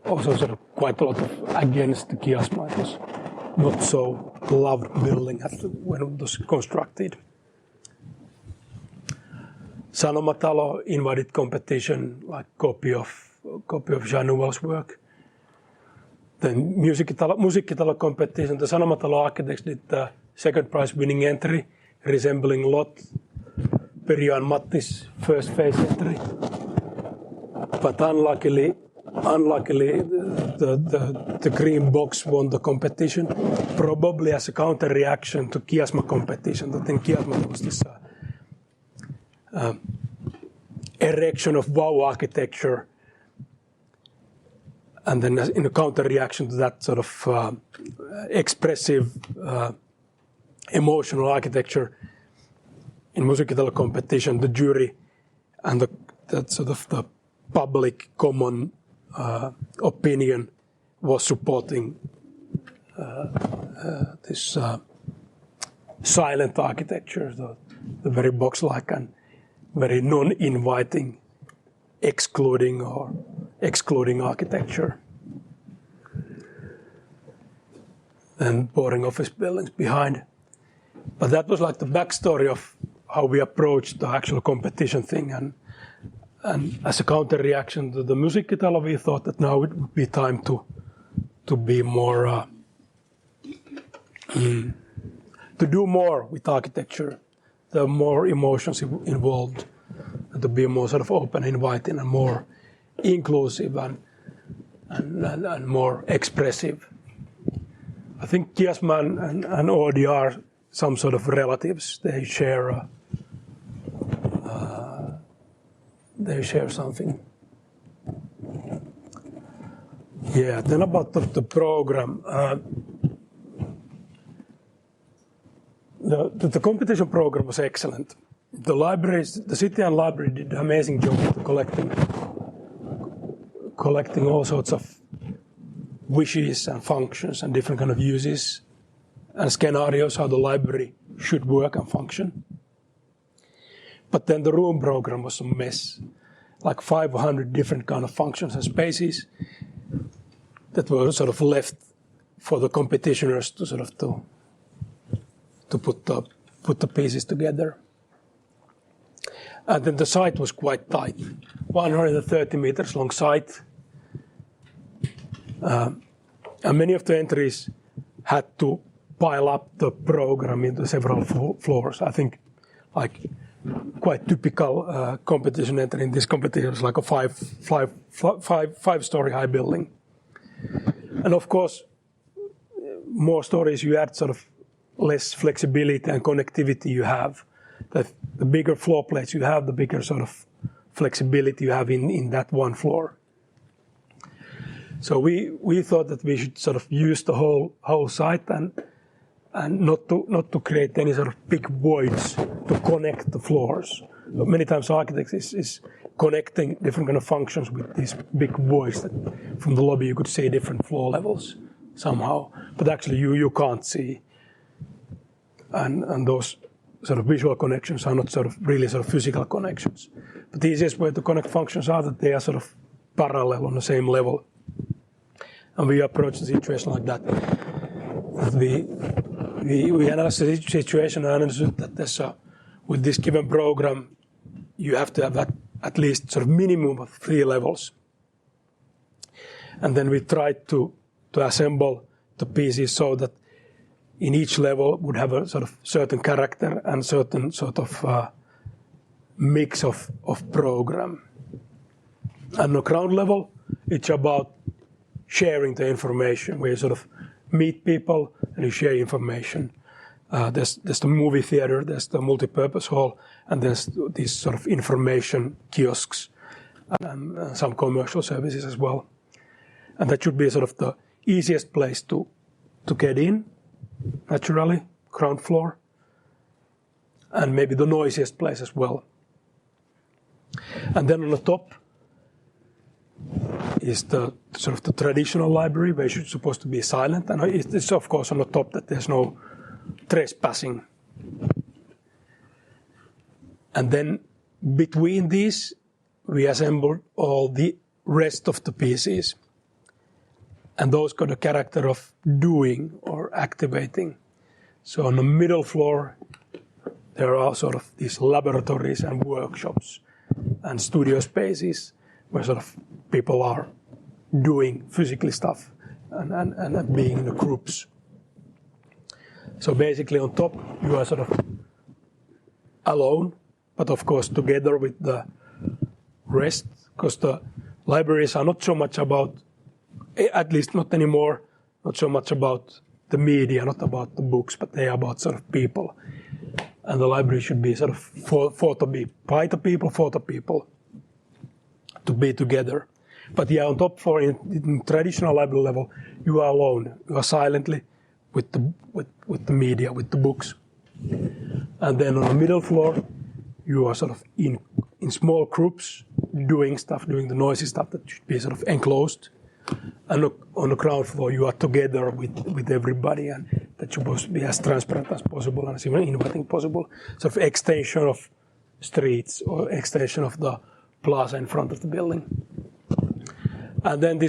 also sort of quite a lot of against the chiasma. It was not so loved building when it was constructed. Sanomatalo invited competition, like copy of Jean Nouvel's work. Then Musiikkitalo competition, the Sanomatalo architects did the second prize winning entry, resembling a lot Periaan Matti's first phase entry. But unluckily the green box won the competition, probably as a counter-reaction to Kiasma competition. That in Kiasma there was this erection of wow architecture, and then in a counter-reaction to that sort of expressive, emotional architecture, in Musiikkitalo competition, the jury and the sort of the public common opinion was supporting this silent architecture, the very box-like and very non-inviting, excluding architecture. And boring office buildings behind. But that was like the backstory of how we approached the actual competition thing. And as a counter-reaction to the Musiikkitalo, we thought that now it would be time to be more, to do more with architecture. There are more emotions involved, and to be more sort of open, inviting, and more inclusive and more expressive. I think Kiasma and Oodi are some sort of relatives. They share something. Yeah, then about the program. The competition program was excellent. The libraries, the city and library did an amazing job of collecting all sorts of wishes and functions and different kind of uses and scenarios how the library should work and function. But then the room program was a mess, like 500 different kind of functions and spaces that were sort of left for the competitioners to sort of to put the pieces together. And then the site was quite tight, 130 meters long site. And many of the entries had to pile up the program into several floors. I think like quite typical competition entry in this competition is like a five-story high building. And of course, more stories you add, sort of less flexibility and connectivity you have. The bigger floor plates you have, the bigger sort of flexibility you have in that one floor. So we thought that we should sort of use the whole site and not to create any sort of big voids to connect the floors. But many times architects is connecting different kind of functions with these big voids that from the lobby you could see different floor levels somehow, but actually you can't see. And those sort of visual connections are not sort of really sort of physical connections. But the easiest way to connect functions are that they are sort of parallel on the same level. And we approach the situation like that. We analyze the situation and understood that with this given program, you have to have at least sort of minimum of 3 levels. And then we tried to assemble the pieces so that in each level would have a sort of certain character and certain sort of mix of program. And on the ground level, it's about sharing the information, where you sort of meet people and you share information. There's the movie theater, there's the multi-purpose hall, and there's these sort of information kiosks and some commercial services as well. And that should be sort of the easiest place to get in, naturally, ground floor, and maybe the noisiest place as well. And then on the top is the sort of the traditional library, where it's supposed to be silent, and it's of course on the top that there's no trespassing. And then between these, we assembled all the rest of the pieces. And those got a character of doing or activating. So on the middle floor, there are sort of these laboratories and workshops and studio spaces where sort of people are doing physically stuff, and being in the groups. So basically on top you are sort of alone, but of course together with the rest, because the libraries are not so much about, at least not anymore, not so much about the media, not about the books, but they are about sort of people. And the library should be sort of for to be by the people, for the people, to be together. But yeah, on top in traditional library level, you are alone. You are silently with the media, with the books. And then on the middle floor, you are sort of in small groups doing the noisy stuff that should be sort of enclosed. And on the ground floor, you are together with everybody, and that's supposed to be as transparent as possible and as inviting possible. Sort of extension of streets or extension of the plaza in front of the building. And then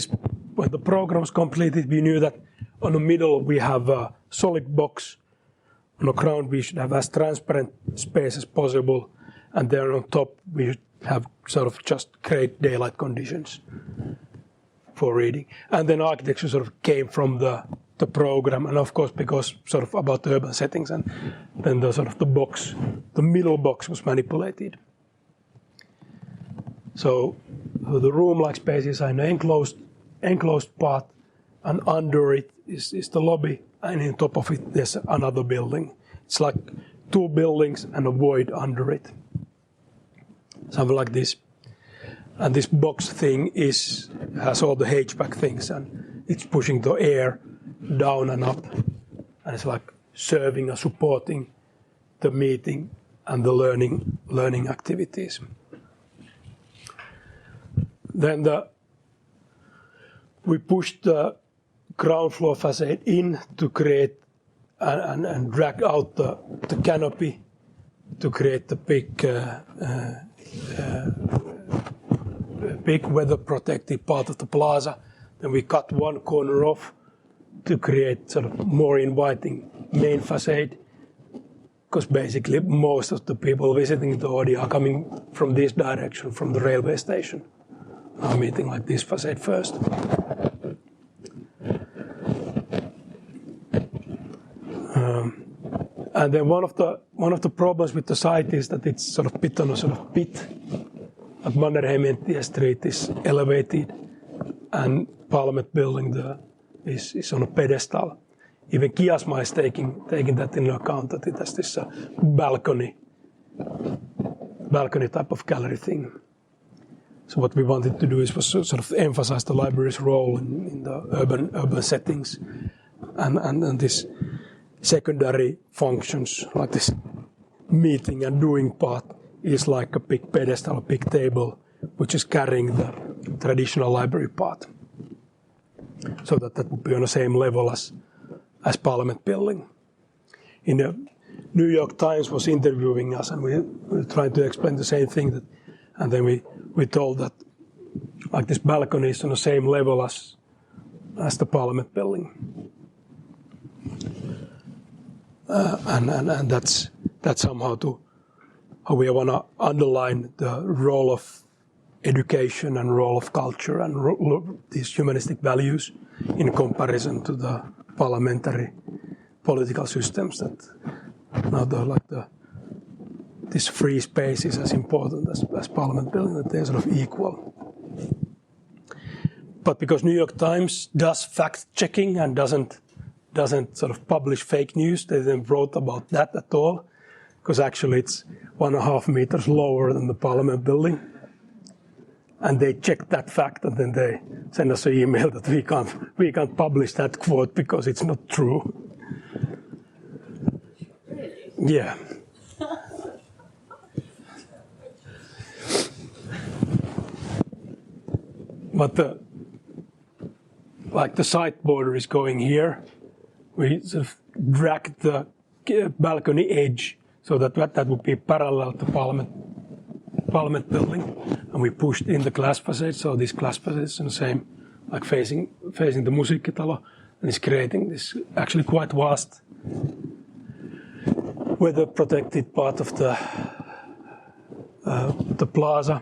when the program was completed, we knew that on the middle we have a solid box. On the ground we should have as transparent space as possible, and then on top we should have sort of just great daylight conditions for reading. And then architecture sort of came from the program, and of course because sort of about the urban settings, and then the sort of the middle box was manipulated. So the room-like spaces are in an enclosed part, and under it is the lobby, and on top of it there's another building. It's like two buildings and a void under it. Something like this. And this box thing has all the HVAC things, and it's pushing the air down and up, and it's like serving and supporting the meeting and the learning activities. Then we pushed the ground floor facade in to create and drag out the canopy to create the big weather protected part of the plaza. Then we cut one corner off to create sort of more inviting main facade, because basically most of the people visiting the Oodi are coming from this direction, from the railway station. Are meeting like this facade first. And then one of the problems with the site is that it's sort of pit on a sort of pit. At Mannerheimentie Street is elevated, and Parliament building is on a pedestal. Even Kiasma is taking that into account, that it has this balcony type of gallery thing. So what we wanted to do was sort of emphasize the library's role in the urban settings, and this secondary functions, like this meeting and doing part, is like a big pedestal, a big table, which is carrying the traditional library part. So that would be on the same level as Parliament building. In the New York Times was interviewing us, and we were trying to explain the same thing, and then we told that like this balcony is on the same level as the Parliament building. And that's somehow how we want to underline the role of education and role of culture and these humanistic values in comparison to the parliamentary political systems that now this free space is as important as Parliament building, that they're sort of equal. But because New York Times does fact-checking and doesn't sort of publish fake news, they didn't wrote about that at all, because actually it's 1.5 meters lower than the Parliament building. And they checked that fact, and then they send us an email that we can't publish that quote because it's not true. Really? Yeah. But the side border is going here. We sort of drag the balcony edge so that would be parallel to Parliament building, and we pushed in the glass facade. So this glass facade is the same, like facing the Musiikkitalo, and it's creating this actually quite vast weather protected part of the plaza.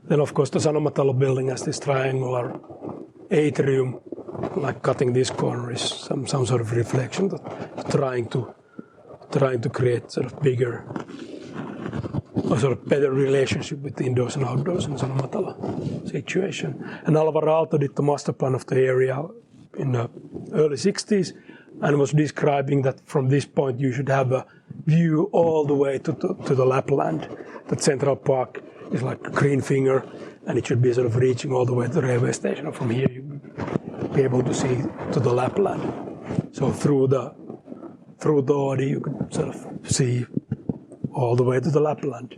Then of course the Sanomatalo building has this triangular atrium like cutting this corner is some sort of reflection, that trying to create sort of bigger, or sort of better relationship with the indoors and outdoors in sort of matala situation. And Alvar Aalto did the master plan of the area in the early 60s and was describing that from this point you should have a view all the way to the Lapland. That Central Park is like a green finger, and it should be sort of reaching all the way to the railway station. And from here you be able to see to the Lapland. So through the Oodi you could sort of see all the way to the Lapland.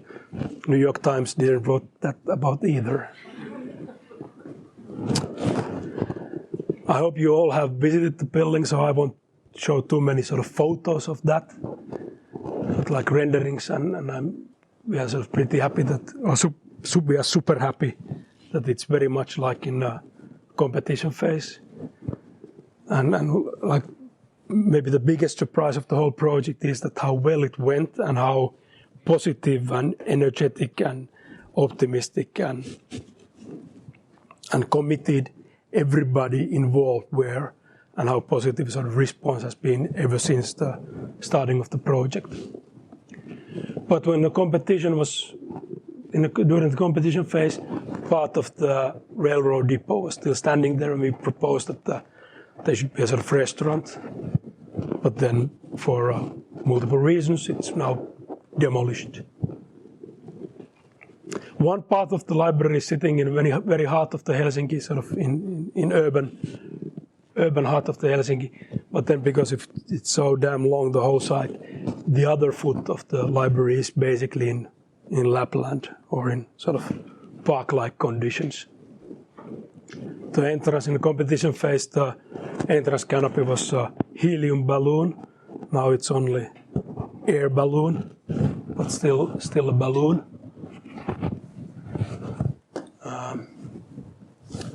New York Times didn't wrote that about either. I hope you all have visited the building, so I won't show too many sort of photos of that, but like renderings, and we are sort of pretty happy that, we are super happy that it's very much like in a competition phase, and like maybe the biggest surprise of the whole project is that how well it went and how positive and energetic and optimistic and committed everybody involved were, and how positive sort of response has been ever since the starting of the project. But when the competition was, during the competition phase, part of the railroad depot was still standing there, and we proposed that there should be a sort of restaurant. But then, for multiple reasons, it's now demolished. One part of the library is sitting in very, very heart of the Helsinki, sort of in urban heart of the Helsinki. But then, because it's so damn long, the whole side, the other foot of the library is basically in Lapland, or in sort of park-like conditions. The entrance in the competition phase, the entrance canopy was a helium balloon. Now it's only air balloon, but still a balloon.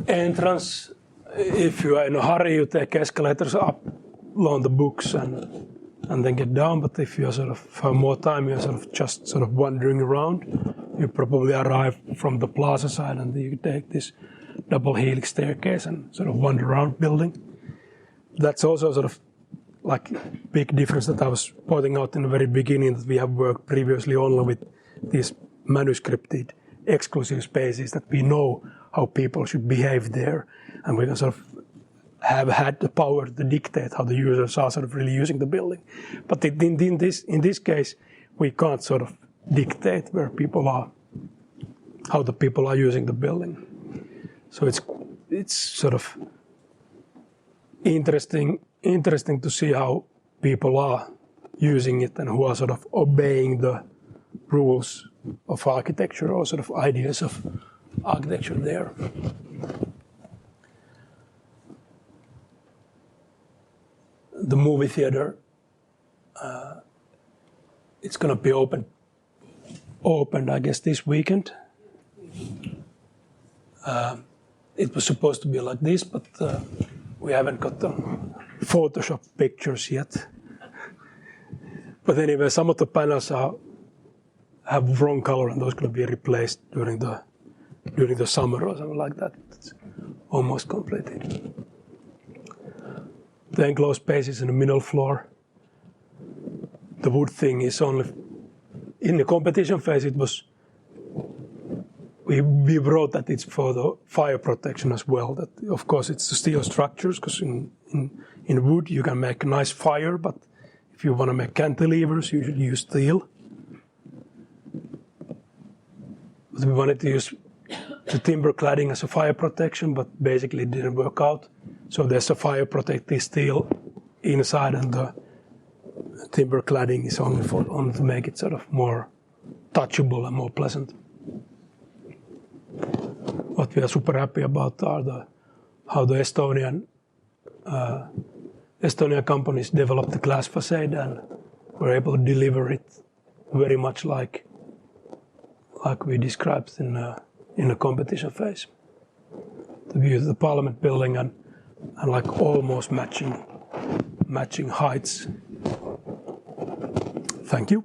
Entrance, if you are in a hurry, you take escalators up, loan the books, and then get down. But if you sort of have more time, you're sort of just sort of wandering around. You probably arrive from the plaza side, and you take this double helix staircase and sort of wander around building. That's also sort of like big difference that I was pointing out in the very beginning, that we have worked previously only with these manuscripted exclusive spaces, that we know how people should behave there, and we can sort of have had the power to dictate how the users are sort of really using the building. But in this case, we can't sort of dictate where people are, how the people are using the building. So it's sort of interesting to see how people are using it and who are sort of obeying the rules of architecture, or sort of ideas of architecture there. The movie theater, it's going to be opened, I guess, this weekend. It was supposed to be like this, but we haven't got the Photoshop pictures yet. But anyway, some of the panels have wrong color, and those going to be replaced during the summer or something like that. It's almost completed. The enclosed space is in the middle floor. The wood thing is only in the competition phase. It was we wrote that it's for the fire protection as well. That of course it's the steel structures, because in wood you can make a nice fire, but if you want to make cantilevers, you should use steel. But we wanted to use the timber cladding as a fire protection, but basically it didn't work out. So there's a fire protective steel inside, and the timber cladding is only to make it sort of more touchable and more pleasant. What we are super happy about are how the Estonian companies developed the glass facade, and were able to deliver it very much like we described in the competition phase. The view of the Parliament building and like almost matching heights. Thank you.